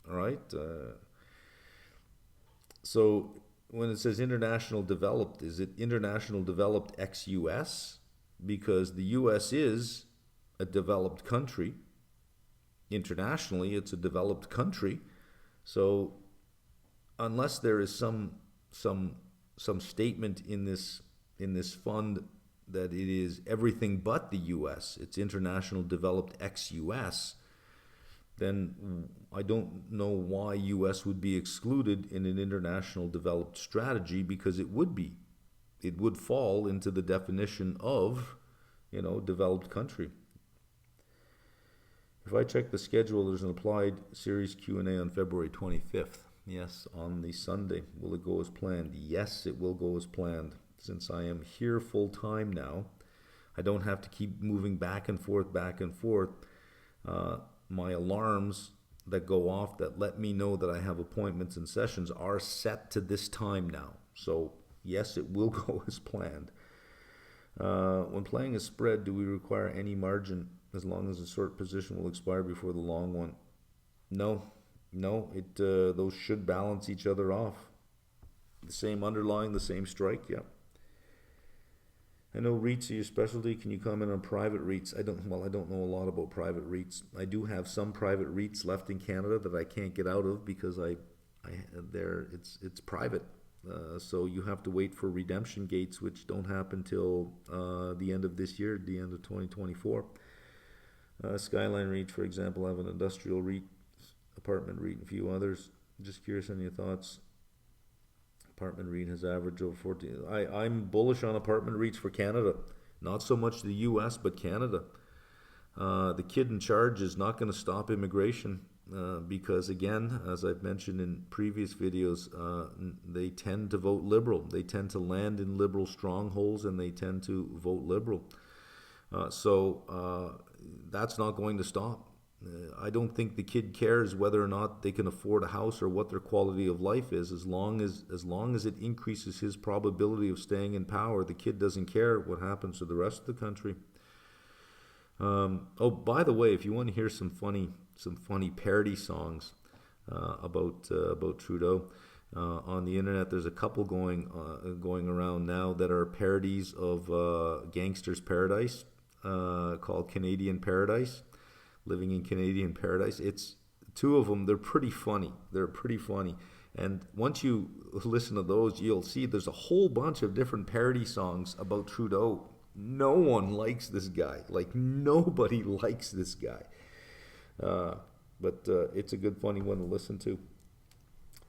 all right? So when it says international developed, is it international developed ex-US? Because the US is a developed country. Internationally, it's a developed country. So unless there is some statement in this fund that it is everything but the US, it's international developed ex-US, then I don't know why US would be excluded in an international developed strategy, because it would be. It would fall into the definition of, developed country. If I check the schedule, there's an applied series Q&A on February 25th. Yes, on the Sunday. Will it go as planned? Yes, it will go as planned. Since I am here full time now, I don't have to keep moving back and forth. My alarms that go off that let me know that I have appointments and sessions are set to this time now. So yes, it will go as planned. When playing a spread, do we require any margin as long as the short position will expire before the long one? No. No, it those should balance each other off. The same underlying, the same strike. Yeah. I know REITs are your specialty. Can you comment on private REITs? I don't know a lot about private REITs. I do have some private REITs left in Canada that I can't get out of because it's private. So you have to wait for redemption gates, which don't happen till the end of this year, the end of 2024. Skyline REIT, for example, I have an industrial REIT, apartment REIT, and a few others. Just curious on your thoughts. Apartment REIT has averaged over 14. I'm bullish on apartment REITs for Canada. Not so much the US, but Canada. The kid in charge is not going to stop immigration because, again, as I've mentioned in previous videos, they tend to vote Liberal. They tend to land in Liberal strongholds and they tend to vote Liberal. So that's not going to stop. I don't think the kid cares whether or not they can afford a house or what their quality of life is. As long as it increases his probability of staying in power, the kid doesn't care what happens to the rest of the country. Oh, by the way, if you want to hear some funny parody songs about Trudeau on the internet, there's a couple going around now that are parodies of Gangster's Paradise, called Canadian Paradise. Living in Canadian Paradise. It's two of them. They're pretty funny. And once you listen to those, you'll see there's a whole bunch of different parody songs about Trudeau. No one likes this guy. Like, nobody likes this guy. But it's a good, funny one to listen to.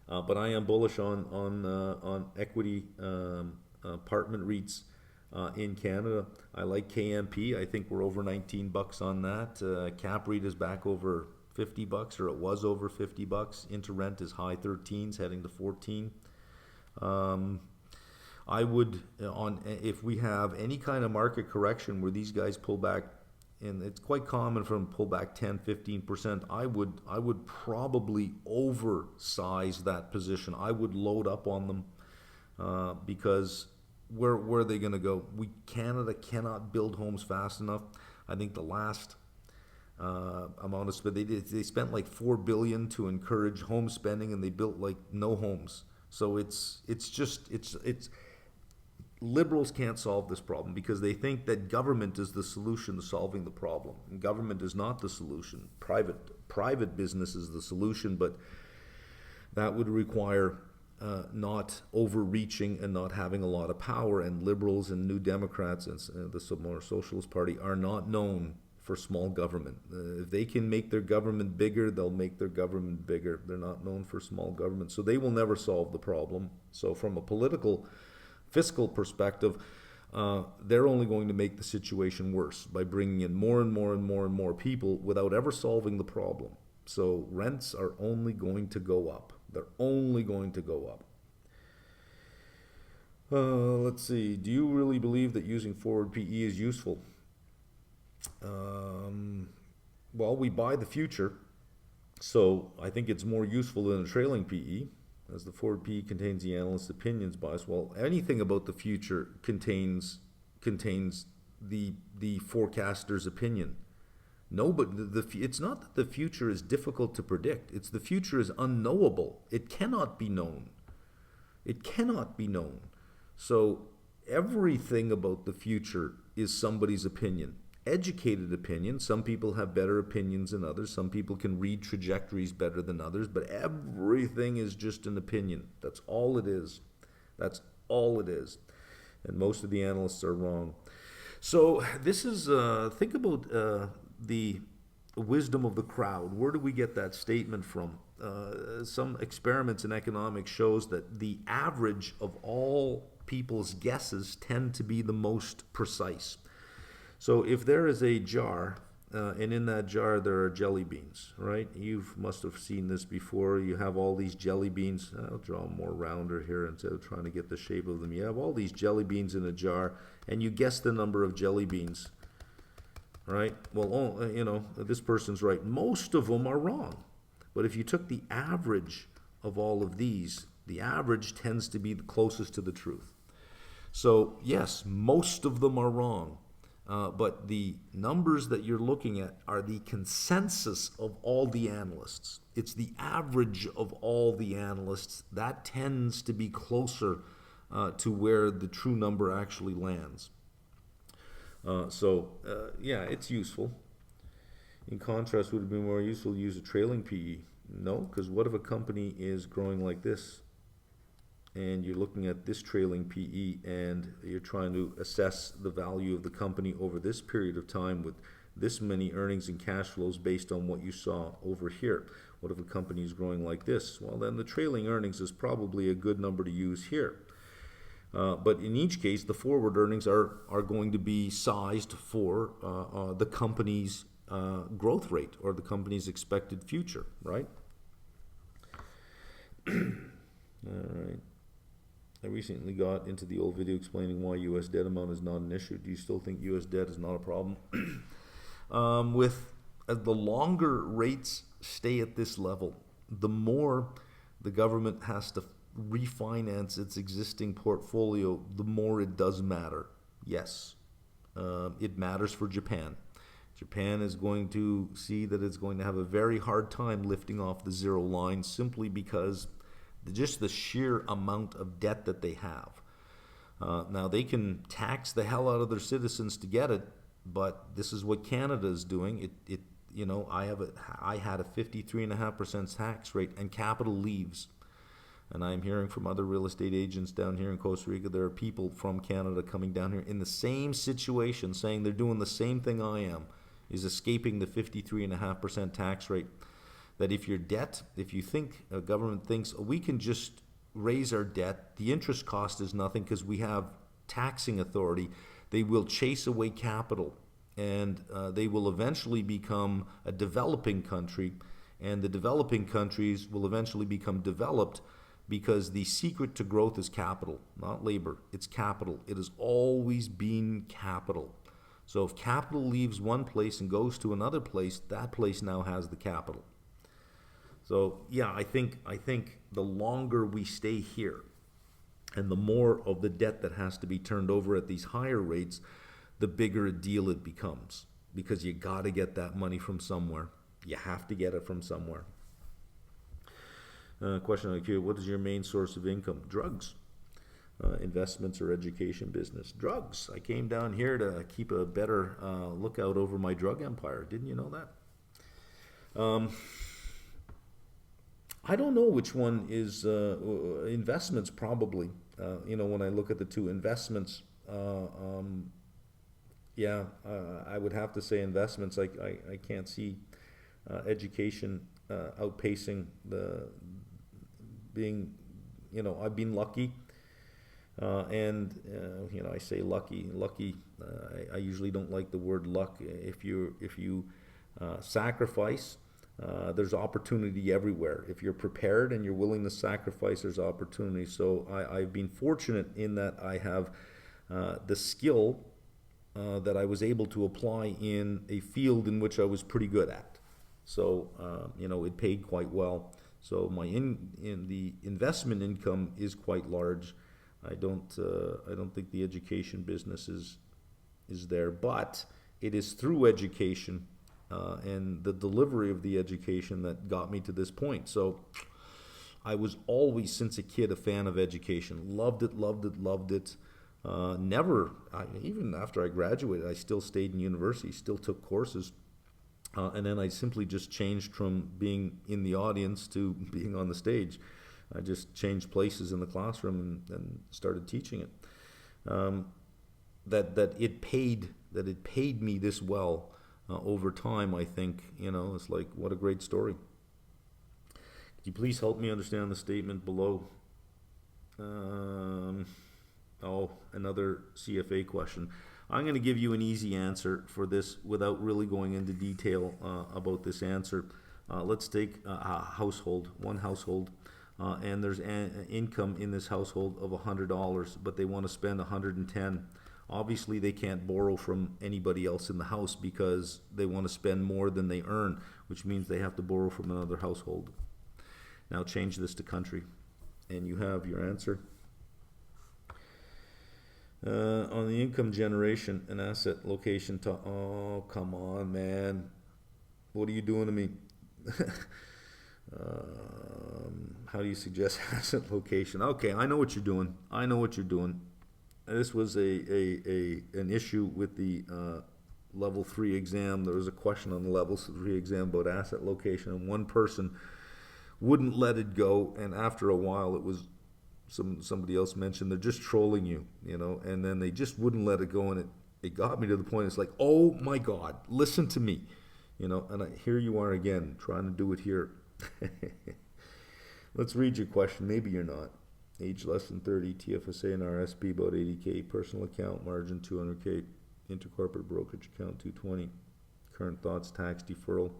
But I am bullish on equity apartment REITs in Canada. I like KMP. I think we're over $19 on that. Cap REIT is back over $50, or it was over $50. InterRent is high 13s, heading to 14. I would, if we have any kind of market correction where these guys pull back, and it's quite common for them to pull back 10-15%, I would probably oversize that position. I would load up on them because where are they going to go? Canada cannot build homes fast enough. I think the last amount of spend they spent like $4 billion to encourage home spending, and they built like no homes. So it's Liberals can't solve this problem because they think that government is the solution to solving the problem. And government is not the solution. Private business is the solution, but that would require not overreaching and not having a lot of power. And Liberals and New Democrats and the more Socialist Party are not known for small government. If they can make their government bigger, they'll make their government bigger. They're not known for small government. So they will never solve the problem. So from a fiscal perspective, they're only going to make the situation worse by bringing in more and more and more and more people without ever solving the problem. So rents are only going to go up. They're only going to go up. Let's see. Do you really believe that using forward PE is useful? Well, we buy the future, so I think it's more useful than a trailing PE, as the forward PE contains the analyst's opinions bias. Well, anything about the future contains the forecaster's opinion. No, but it's not that the future is difficult to predict. It's the future is unknowable. It cannot be known. It cannot be known. So everything about the future is somebody's opinion. Educated opinion. Some people have better opinions than others. Some people can read trajectories better than others, but everything is just an opinion. That's all it is. That's all it is. And most of the analysts are wrong. So this is, think about the wisdom of the crowd. Where do we get that statement from? Some experiments in economics shows that the average of all people's guesses tend to be the most precise. So if there is a jar, and in that jar there are jelly beans, right? You must have seen this before. You have all these jelly beans. I'll draw them more rounder here instead of trying to get the shape of them. You have all these jelly beans in a jar, and you guess the number of jelly beans, right? Well, this person's right. Most of them are wrong. But if you took the average of all of these, the average tends to be the closest to the truth. So yes, most of them are wrong. But the numbers that you're looking at are the consensus of all the analysts. It's the average of all the analysts. That tends to be closer to where the true number actually lands. Yeah, it's useful. In contrast, would it be more useful to use a trailing PE? No, because what if a company is growing like this and you're looking at this trailing PE and you're trying to assess the value of the company over this period of time with this many earnings and cash flows based on what you saw over here? What if a company is growing like this? Well, then the trailing earnings is probably a good number to use here. But in each case, the forward earnings are going to be sized for the company's growth rate or the company's expected future, right? All right. I recently got into the old video explaining why U.S. debt amount is not an issue. Do you still think U.S. debt is not a problem? The longer rates stay at this level, the more the government has to refinance its existing portfolio, the more it does matter. Yes, it matters for Japan. Japan is going to see that it's going to have a very hard time lifting off the zero line simply because just the sheer amount of debt that they have. Now they can tax the hell out of their citizens to get it, but this is what Canada is doing. I had a 53.5% tax rate, and capital leaves. And I'm hearing from other real estate agents down here in Costa Rica, there are people from Canada coming down here in the same situation, saying they're doing the same thing I am, is escaping the 53.5% tax rate. That if your debt, if you think, a government thinks, we can just raise our debt, the interest cost is nothing because we have taxing authority, they will chase away capital, and they will eventually become a developing country, and the developing countries will eventually become developed because the secret to growth is capital, not labor. It's capital. It has always been capital. So if capital leaves one place and goes to another place, that place now has the capital. So yeah, I think the longer we stay here and the more of the debt that has to be turned over at these higher rates, the bigger a deal it becomes, because you got to get that money from somewhere. You have to get it from somewhere. Question on the queue: what is your main source of income? Drugs, investments, or education business? Drugs. I came down here to keep a better lookout over my drug empire. Didn't you know that? I don't know which one is investments, probably. When I look at the two investments, I would have to say investments. I can't see education outpacing the being, I've been lucky. I say lucky. I usually don't like the word luck. If you sacrifice, there's opportunity everywhere. If you're prepared and you're willing to sacrifice, there's opportunity. So I've been fortunate in that I have the skill that I was able to apply in a field in which I was pretty good at. So it paid quite well. So my the investment income is quite large. I don't think the education business is there, but it is through education and the delivery of the education that got me to this point. So I was always, since a kid, a fan of education. Loved it. Even after I graduated, I still stayed in university, still took courses. And then I simply just changed from being in the audience to being on the stage. I just changed places in the classroom and started teaching it. That it paid me this well over time, I think, it's like, what a great story. Could you please help me understand the statement below? Another CFA question. I'm going to give you an easy answer for this without really going into detail about this answer. Let's take one household, and there's an income in this household of $100, but they want to spend $110. Obviously, they can't borrow from anybody else in the house because they want to spend more than they earn, which means they have to borrow from another household. Now change this to country, and you have your answer. On the income generation and asset location, oh, come on, man. What are you doing to me? How do you suggest asset location? Okay, I know what you're doing. I know what you're doing. This was an issue with the level 3 exam. There was a question on the level 3 exam about asset location, and one person wouldn't let it go, and after a while it was somebody else mentioned they're just trolling you, and then they just wouldn't let it go, and it got me to the point, it's like, oh my God, listen to me, and here you are again, trying to do it here. Let's read your question. Maybe you're not. Age less than 30, TFSA and RSP about 80K, personal account margin 200K, intercorporate brokerage account 220, current thoughts, tax deferral,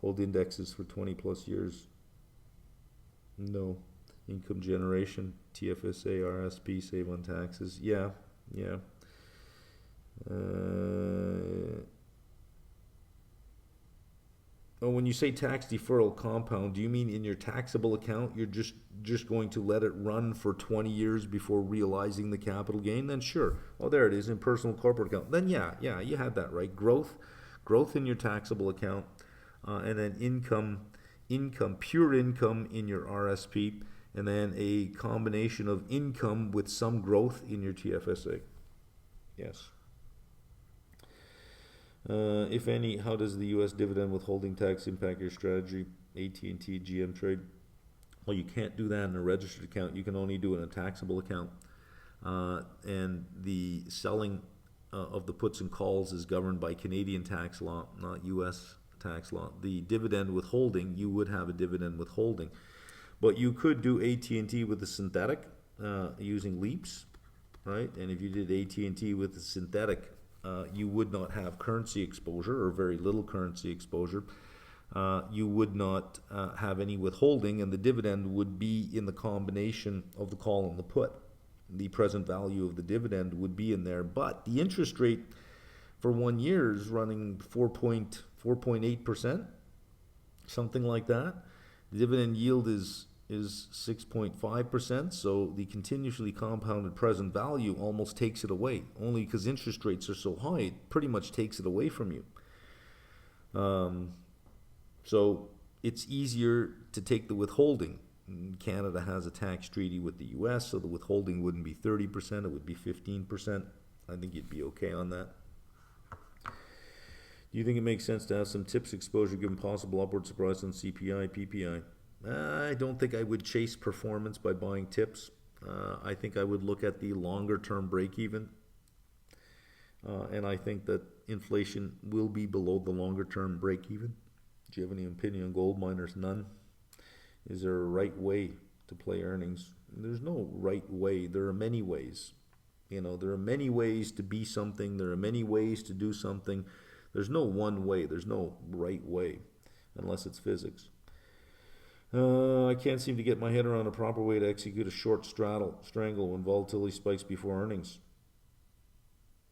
hold indexes for 20 plus years, no. Income generation, TFSA, RSP, save on taxes, yeah. When you say tax deferral compound, do you mean in your taxable account you're just going to let it run for 20 years before realizing the capital gain? Then sure. Oh, there it is, in personal corporate account. Then yeah, you had that right. Growth in your taxable account, and then income, pure income in your RSP, and then a combination of income with some growth in your TFSA. Yes. If any, how does the U.S. dividend withholding tax impact your strategy? AT&T, GM trade? Well, you can't do that in a registered account. You can only do it in a taxable account. And the selling of the puts and calls is governed by Canadian tax law, not U.S. tax law. The dividend withholding, you would have a dividend withholding. But you could do AT&T with a synthetic using leaps, right? And if you did AT&T with a synthetic, you would not have currency exposure or very little currency exposure. You would not have any withholding, and the dividend would be in the combination of the call and the put. The present value of the dividend would be in there, but the interest rate for 1 year is running 4.8%, something like that. The dividend yield is 6.5%, so the continuously compounded present value almost takes it away. Only because interest rates are so high, it pretty much takes it away from you. So it's easier to take the withholding. Canada has a tax treaty with the US, so the withholding wouldn't be 30%, it would be 15%. I think you'd be okay on that. Do you think it makes sense to have some tips exposure given possible upward surprise on CPI, PPI? I don't think I would chase performance by buying tips. I think I would look at the longer term break even. And I think that inflation will be below the longer term break even. Do you have any opinion on gold miners? None. Is there a right way to play earnings? There's no right way. There are many ways. There are many ways to be something. There are many ways to do something. There's no one way. There's no right way, unless it's physics. I can't seem to get my head around a proper way to execute a short strangle when volatility spikes before earnings.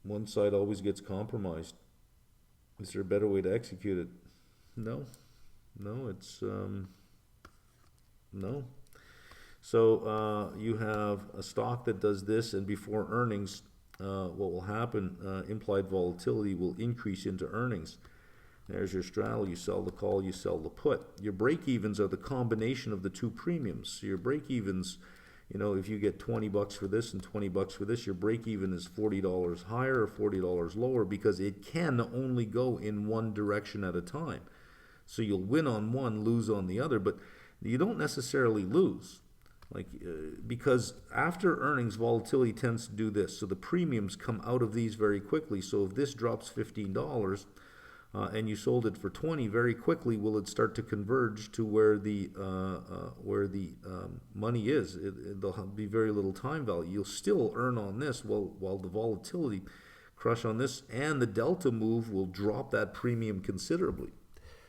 One side always gets compromised. Is there a better way to execute it? No, it's no. So you have a stock that does this, and before earnings, what will happen, implied volatility will increase into earnings. There's your straddle. You sell the call, you sell the put. Your break-evens are the combination of the two premiums. So your break-evens, if you get $20 for this and $20 for this, your break-even is $40 higher or $40 lower, because it can only go in one direction at a time. So you'll win on one, lose on the other, but you don't necessarily lose. Because after earnings, volatility tends to do this. So the premiums come out of these very quickly. So if this drops $15 and you sold it for 20, very quickly will it start to converge to where the money is. There'll be very little time value. You'll still earn on this while the volatility crush on this, and the delta move will drop that premium considerably.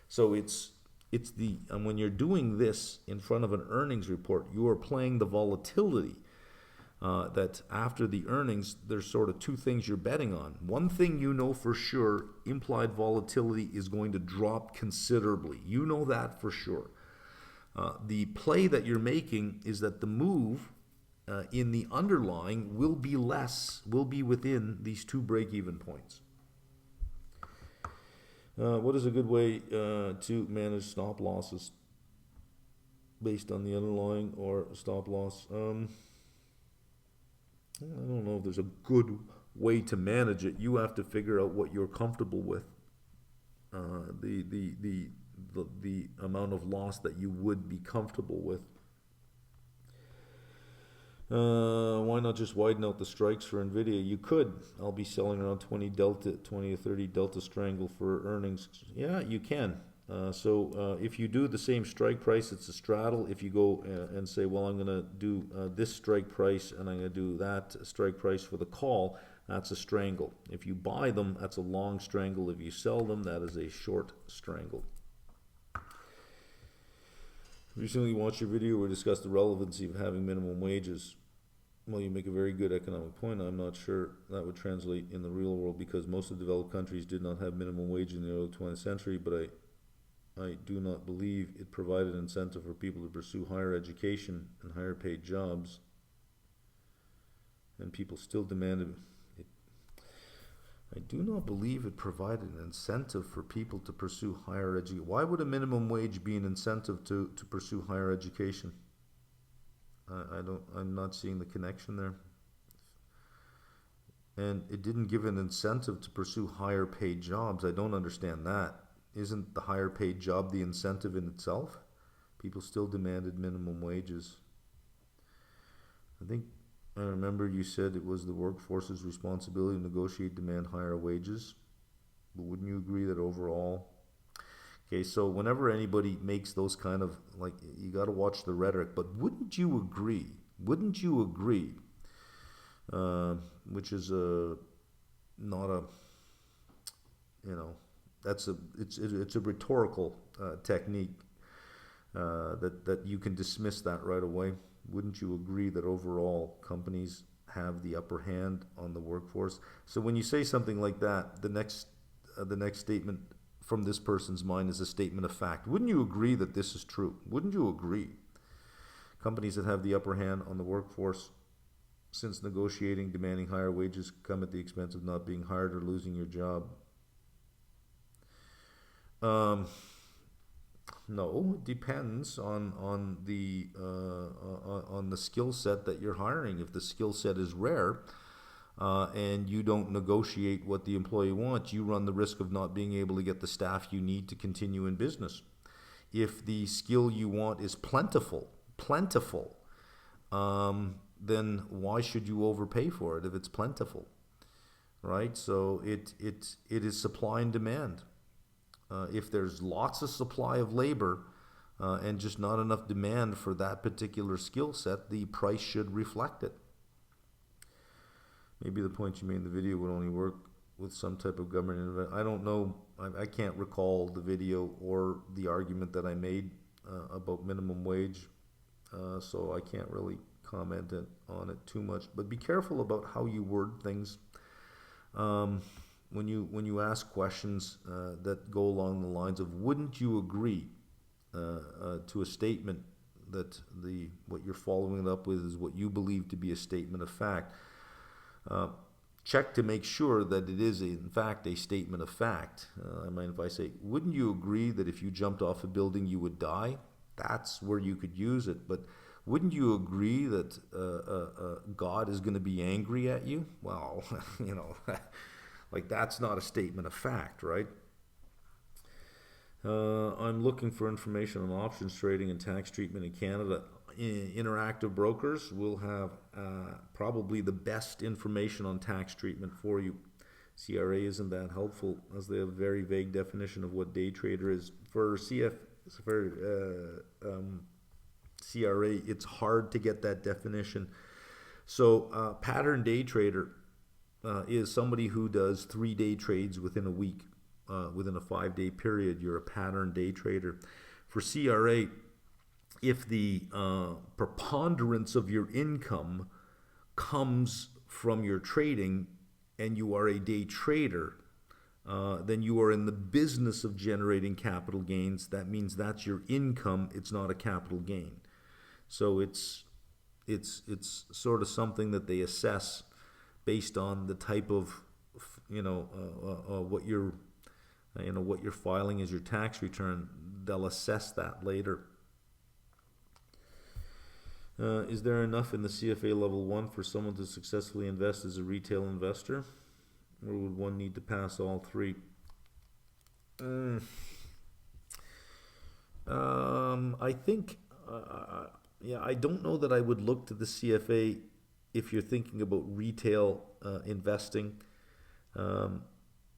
So and when you're doing this in front of an earnings report, you are playing the volatility. That after the earnings, there's sort of two things you're betting on. One thing you know for sure, implied volatility is going to drop considerably. You know that for sure. The play that you're making is that the move in the underlying will be less, will be within these two break-even points. What is a good way to manage stop losses based on the underlying or stop loss? I don't know if there's a good way to manage it. You have to figure out what you're comfortable with. The amount of loss that you would be comfortable with. Why not just widen out the strikes for NVIDIA? You could. I'll be selling around 20 or 30 delta strangle for earnings. Yeah, you can. So if you do the same strike price, it's a straddle. If you go and say, well, I'm going to do this strike price and I'm going to do that strike price for the call, that's a strangle. If you buy them, that's a long strangle. If you sell them, that is a short strangle. Recently watched your video where you discussed the relevancy of having minimum wages. Well, you make a very good economic point. I'm not sure that would translate in the real world because most of the developed countries did not have minimum wage in the early 20th century, but I do not believe it provided incentive for people to pursue higher education and higher paid jobs. And people still demanded it. I do not believe it provided an incentive for people to pursue higher education. Why would a minimum wage be an incentive to pursue higher education? I'm not seeing the connection there. And it didn't give an incentive to pursue higher paid jobs. I don't understand that. Isn't the higher paid job the incentive in itself? People still demanded minimum wages. I remember you said it was the workforce's responsibility to negotiate, demand higher wages. But wouldn't you agree that overall? Okay, so whenever anybody makes those kind of, like, you got to watch the rhetoric, but wouldn't you agree, which is not a, it's a rhetorical technique that you can dismiss that right away. Wouldn't you agree that overall companies have the upper hand on the workforce? So when you say something like that, the next statement from this person's mind is a statement of fact. Wouldn't you agree that this is true? Wouldn't you agree? Companies that have the upper hand on the workforce, since negotiating, demanding higher wages, come at the expense of not being hired or losing your job. No, it depends on the skill set that you're hiring. If the skill set is rare and you don't negotiate what the employee wants, you run the risk of not being able to get the staff you need to continue in business. If the skill you want is plentiful, then why should you overpay for it if it's plentiful, right? So it is supply and demand. If there's lots of supply of labor and just not enough demand for that particular skill set, the price should reflect it. Maybe the point you made in the video would only work with some type of government event. I don't know. I can't recall the video or the argument that I made about minimum wage, so I can't really comment on it too much. But be careful about how you word things. When you ask questions that go along the lines of "wouldn't you agree" to a statement that what you're following it up with is what you believe to be a statement of fact, check to make sure that it is in fact a statement of fact. I mean, if I say, "Wouldn't you agree that if you jumped off a building you would die?" That's where you could use it. But wouldn't you agree that God is going to be angry at you? Well, like, that's not a statement of fact, right? I'm looking for information on options trading and tax treatment in Canada. Interactive Brokers will have probably the best information on tax treatment for you. CRA isn't that helpful, as they have a very vague definition of what day trader is. For CRA, it's hard to get that definition. So pattern day trader is somebody who does 3-day trades within a week, within a 5-day period. You're a pattern day trader. For CRA, if the preponderance of your income comes from your trading and you are a day trader, then you are in the business of generating capital gains. That means that's your income. It's not a capital gain. So it's it's sort of something that they assess based on the type of what you're what you're filing as your tax return. They'll assess that later. Is there enough in the CFA level 1 for someone to successfully invest as a retail investor, or would one need to pass all three? I think, I don't know that I would look to the CFA if you're thinking about retail investing.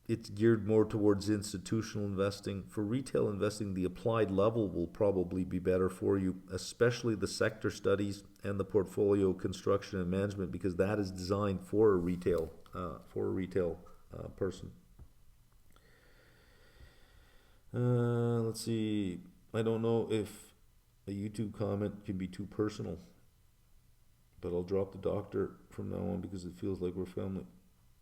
It's geared more towards institutional investing. For retail investing, the applied level will probably be better for you, especially the sector studies and the portfolio construction and management, because that is designed for a retail person. Let's see. I don't know if a YouTube comment can be too personal, but I'll drop the doctor from now on because it feels like we're family.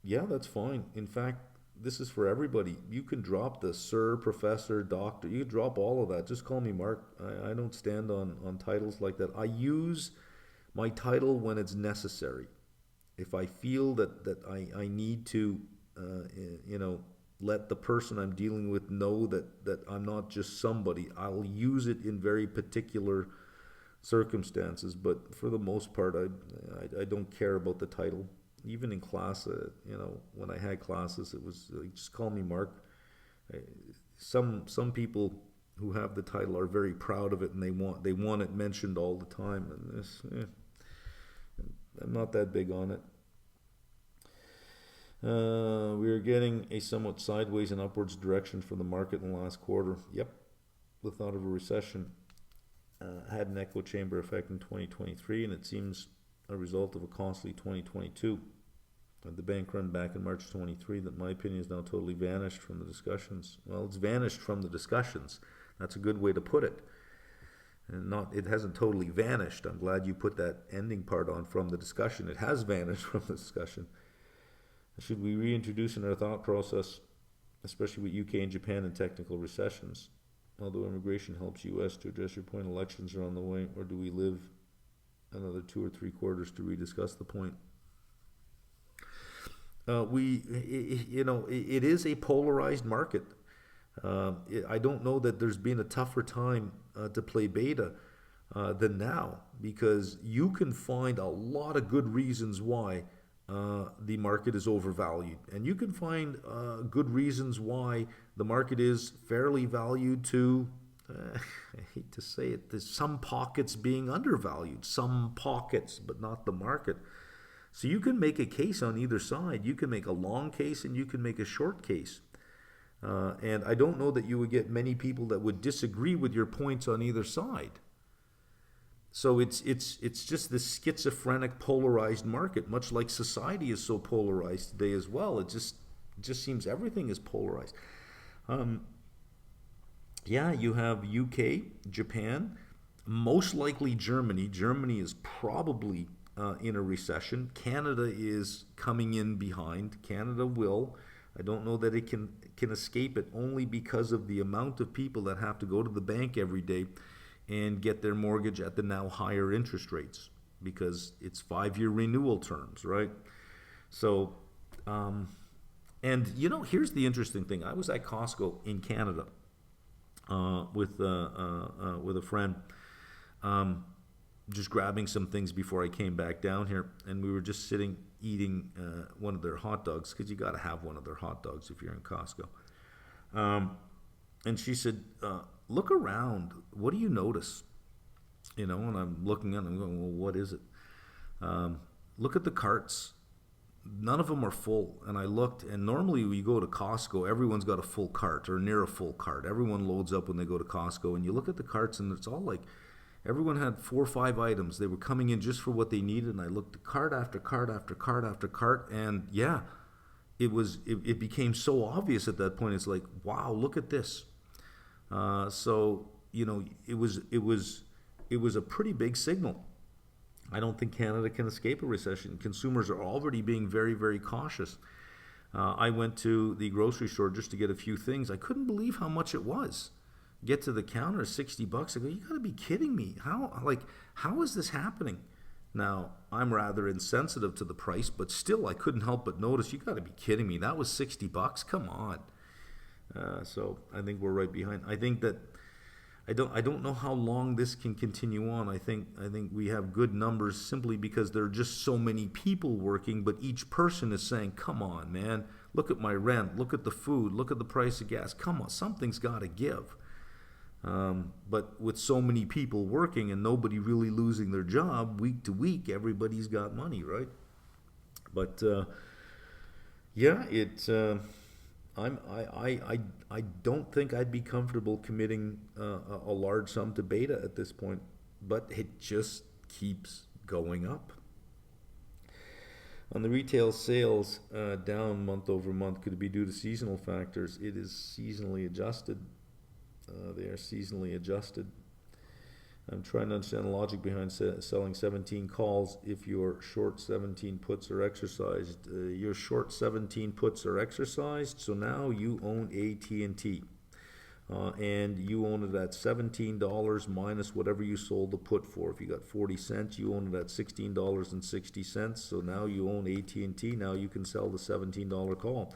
Yeah, that's fine. In fact, this is for everybody. You can drop the sir, professor, doctor. You can drop all of that. Just call me Mark. I don't stand on titles like that. I use my title when it's necessary. If I feel that I need to, let the person I'm dealing with know that I'm not just somebody, I'll use it in very particular circumstances. But for the most part, I don't care about the title. Even in class, when I had classes, it was like, just call me Mark. Some people who have the title are very proud of it, and they want it mentioned all the time. And I'm not that big on it. We are getting a somewhat sideways and upwards direction from the market in the last quarter. Yep, the thought of a recession had an echo chamber effect in 2023, and it seems a result of a costly 2022. The bank run back in March 23 that, in my opinion, is now totally vanished from the discussions. Well, it's vanished from the discussions. That's a good way to put it. And it hasn't totally vanished. I'm glad you put that ending part on, from the discussion. It has vanished from the discussion. Should we reintroduce in our thought process, especially with UK and Japan and technical recessions? Although immigration helps US, to address your point, elections are on the way, or do we live another 2 or 3 quarters to rediscuss the point? It is a polarized market. I don't know that there's been a tougher time to play beta than now, because you can find a lot of good reasons why the market is overvalued, and you can find good reasons why the market is fairly valued to, I hate to say it, there's some pockets being undervalued, some pockets, but not the market. So you can make a case on either side. You can make a long case and you can make a short case. And I don't know that you would get many people that would disagree with your points on either side. So it's just this schizophrenic, polarized market, much like society is so polarized today as well. It just seems everything is polarized. You have UK, Japan, most likely Germany. Germany is probably in a recession. Canada is coming in behind. Canada will. I don't know that it can escape it, only because of the amount of people that have to go to the bank every day and get their mortgage at the now higher interest rates, because it's 5-year renewal terms, right? So, here's the interesting thing. I was at Costco in Canada with a friend, just grabbing some things before I came back down here, and we were just sitting eating one of their hot dogs, because you got to have one of their hot dogs if you're in Costco. And she said, look around. What do you notice? And I'm looking at it and I'm going, well, what is it? Look at the carts. None of them are full. And I looked, and normally when you go to Costco, everyone's got a full cart or near a full cart. Everyone loads up when they go to Costco, and you look at the carts, and it's all like, everyone had 4 or 5 items. They were coming in just for what they needed, and I looked at cart after cart after cart after cart, and it became so obvious at that point. It's like, wow, look at this. It was a pretty big signal. I don't think Canada can escape a recession. Consumers are already being very, very cautious. I went to the grocery store just to get a few things. I couldn't believe how much it was. Get to the counter, $60. I go, you got to be kidding me! How is this happening? Now, I'm rather insensitive to the price, but still I couldn't help but notice, you got to be kidding me. That was $60. Come on. So I think we're right behind. I think that I don't know how long this can continue on. I think we have good numbers simply because there are just so many people working, but each person is saying, "Come on, man. Look at my rent. Look at the food. Look at the price of gas. Come on, something's got to give." But with so many people working and nobody really losing their job week to week, everybody's got money, right? But yeah, it's I don't think I'd be comfortable committing a large sum to beta at this point, but it just keeps going up. On the retail sales, down month over month. Could it be due to seasonal factors? It is seasonally adjusted. They are seasonally adjusted. I'm trying to understand the logic behind selling 17 calls if your short 17 puts are exercised. Your short 17 puts are exercised, so now you own AT&T. And you own it at $17 minus whatever you sold the put for. If you got 40 cents, you own it at $16.60. So now you own AT&T. Now you can sell the $17 call.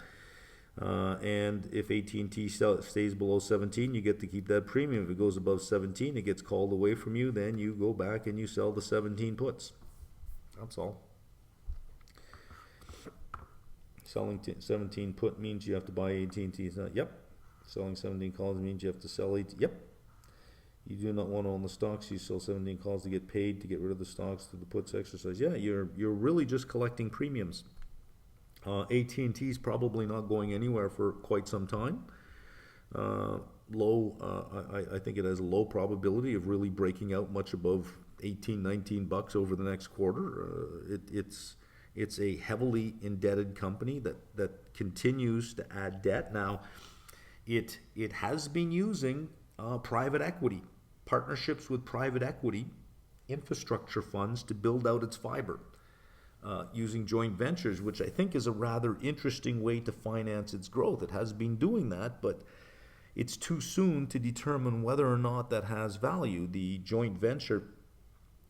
And if AT&T stays below 17, you get to keep that premium. If it goes above 17, it gets called away from you. Then you go back and you sell the 17 puts. That's all. Selling 17 put means you have to buy AT&T. Yep. Selling 17 calls means you have to sell AT&T. Yep. You do not want to own the stocks. You sell 17 calls to get paid to get rid of the stocks to the puts exercise. Yeah, you're really just collecting premiums. AT&T is probably not going anywhere for quite some time. I think it has a low probability of really breaking out much above 18, 19 bucks over the next quarter. It's a heavily indebted company that continues to add debt. Now, it has been using private equity, partnerships with private equity, infrastructure funds to build out its fiber. Using joint ventures, which I think is a rather interesting way to finance its growth. It has been doing that, but it's too soon to determine whether or not that has value. The joint venture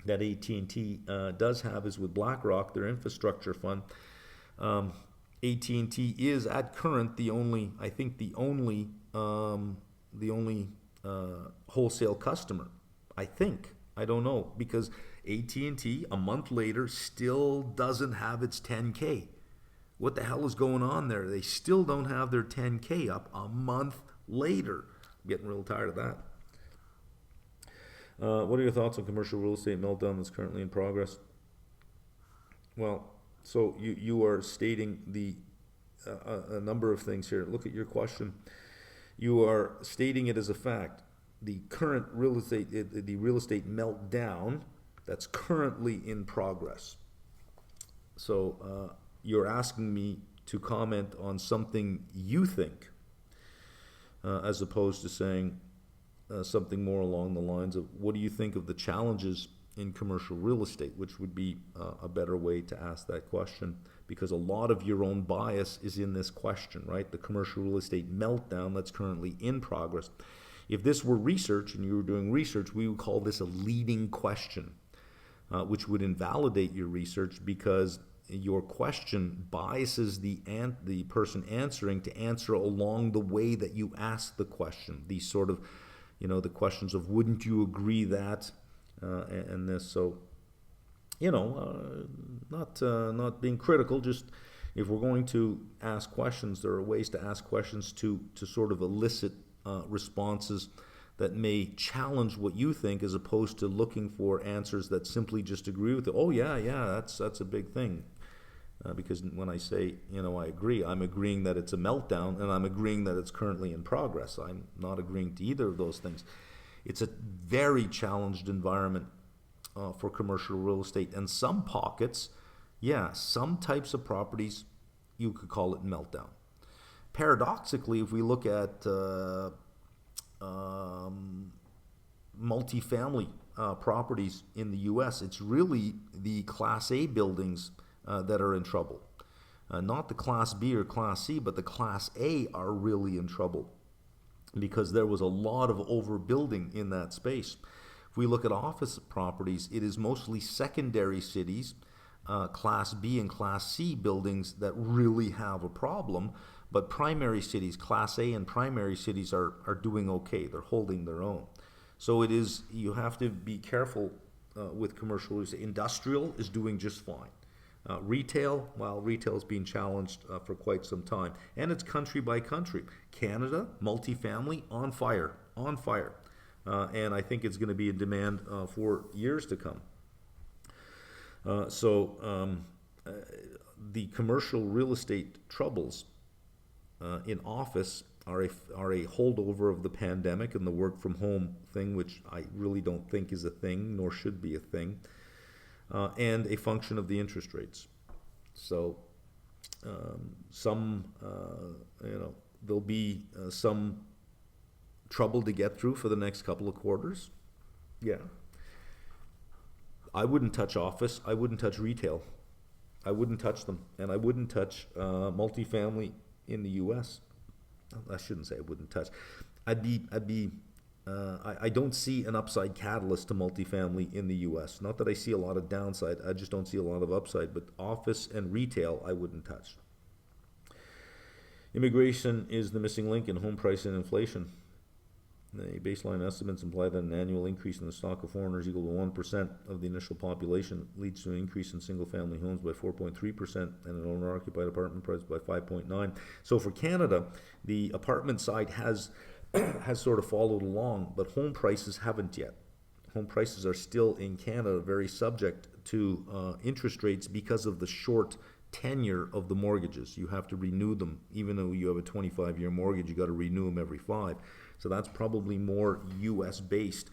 that AT&T does have is with BlackRock, their infrastructure fund. AT&T is at current the only wholesale customer. I don't know, because AT&T a month later still doesn't have its 10K. What the hell is going on there? They still don't have their 10K up a month later. I'm getting real tired of that. What are your thoughts on commercial real estate meltdown that's currently in progress? Well, so you are stating a number of things here. Look at your question. You are stating it as a fact. The current real estate meltdown that's currently in progress. So you're asking me to comment on something you think, as opposed to saying something more along the lines of, what do you think of the challenges in commercial real estate, which would be a better way to ask that question, because a lot of your own bias is in this question, right? The commercial real estate meltdown that's currently in progress. If this were research and you were doing research, we would call this a leading question, which would invalidate your research because your question biases the person answering to answer along the way that you ask the question. These sort of, the questions of, wouldn't you agree that, and this. So, not being critical, just if we're going to ask questions, there are ways to ask questions to sort of elicit responses that may challenge what you think, as opposed to looking for answers that simply just agree with it. Oh yeah, that's a big thing. Because when I say, I agree, I'm agreeing that it's a meltdown, and I'm agreeing that it's currently in progress. I'm not agreeing to either of those things. It's a very challenged environment for commercial real estate, and some pockets, some types of properties, you could call it meltdown. Paradoxically, if we look at multifamily properties in the U.S., it's really the Class A buildings that are in trouble. Not the Class B or Class C, but the Class A are really in trouble because there was a lot of overbuilding in that space. If we look at office properties, it is mostly secondary cities, Class B and Class C buildings that really have a problem. But primary cities, Class A and primary cities are doing okay. They're holding their own. So it is, you have to be careful with commercial. Industrial is doing just fine. Retail, well, retail is being challenged for quite some time. And it's country by country. Canada, multifamily, on fire, on fire. And I think it's going to be in demand for years to come. The commercial real estate troubles in office are a holdover of the pandemic and the work from home thing, which I really don't think is a thing, nor should be a thing, and a function of the interest rates. So there'll be some trouble to get through for the next couple of quarters. Yeah. I wouldn't touch office. I wouldn't touch retail. I wouldn't touch them, and I wouldn't touch multifamily in the U.S. I shouldn't say I wouldn't touch. I don't see an upside catalyst to multifamily in the U.S. Not that I see a lot of downside. I just don't see a lot of upside. But office and retail, I wouldn't touch. Immigration is the missing link in home price and inflation. The baseline estimates imply that an annual increase in the stock of foreigners equal to 1% of the initial population leads to an increase in single-family homes by 4.3% and an owner-occupied apartment price by 5.9%. So for Canada, the apartment side has sort of followed along, but home prices haven't yet. Home prices are still in Canada very subject to interest rates because of the short tenure of the mortgages. You have to renew them. Even though you have a 25-year mortgage, you got to renew them every 5. So that's probably more U.S. based.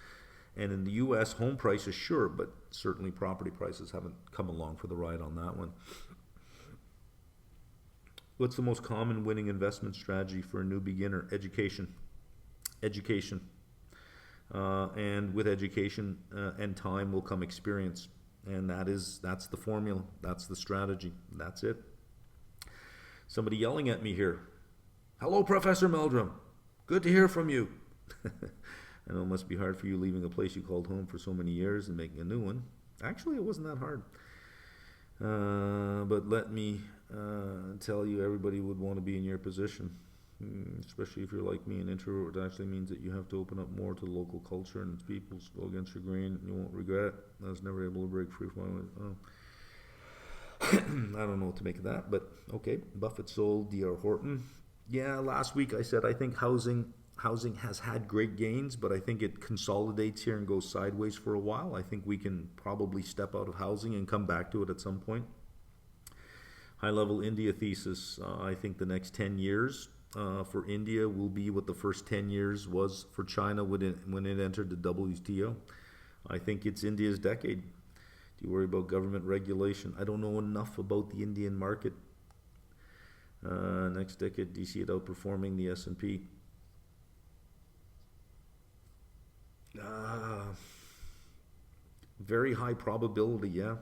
And in the U.S., home prices, sure, but certainly property prices haven't come along for the ride on that one. What's the most common winning investment strategy for a new beginner? Education. Education. And with education and time will come experience. And that's the formula. That's the strategy. That's it. Somebody yelling at me here. Hello, Professor Meldrum. Good to hear from you. I know it must be hard for you leaving a place you called home for so many years and making a new one. Actually, it wasn't that hard. But let me tell you, everybody would want to be in your position. Especially if you're like me, an introvert. It actually means that you have to open up more to the local culture and its people, go against your grain, and you won't regret it. I was never able to break free from my I don't know what to make of that, but okay. Buffett sold D.R. Horton. Yeah, last week I said I think housing has had great gains, but I think it consolidates here and goes sideways for a while. I think we can probably step out of housing and come back to it at some point. High-level India thesis. I think the next 10 years for India will be what the first 10 years was for China when it entered the WTO. I think it's India's decade. Do you worry about government regulation? I don't know enough about the Indian market. Next decade, do you see it outperforming the S&P? Very high probability, yeah.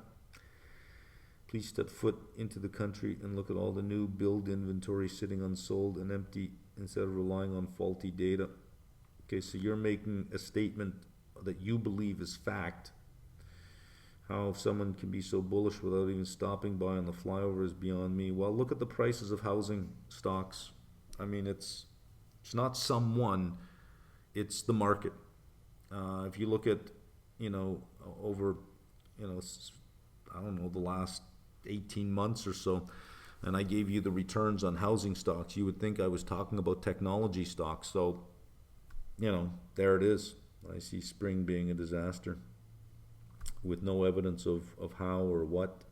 Please step foot into the country and look at all the new build inventory sitting unsold and empty instead of relying on faulty data. Okay, so you're making a statement that you believe is fact. How someone can be so bullish without even stopping by on the flyover is beyond me. Well, look at the prices of housing stocks. I mean, it's not someone, it's the market. If you look at, over, I don't know, the last 18 months or so, and I gave you the returns on housing stocks, you would think I was talking about technology stocks. So, there it is. I see spring being a disaster with no evidence of how or what.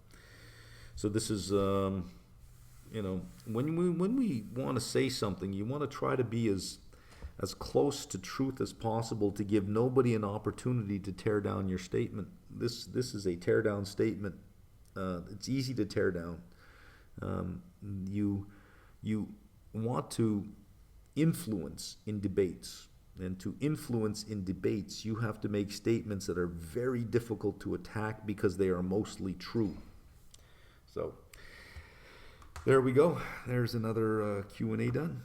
So this is, when we want to say something, you want to try to be as close to truth as possible to give nobody an opportunity to tear down your statement. This is a tear down statement. It's easy to tear down. You want to influence in debates. And to influence in debates, you have to make statements that are very difficult to attack because they are mostly true. So, there we go. There's another Q&A done.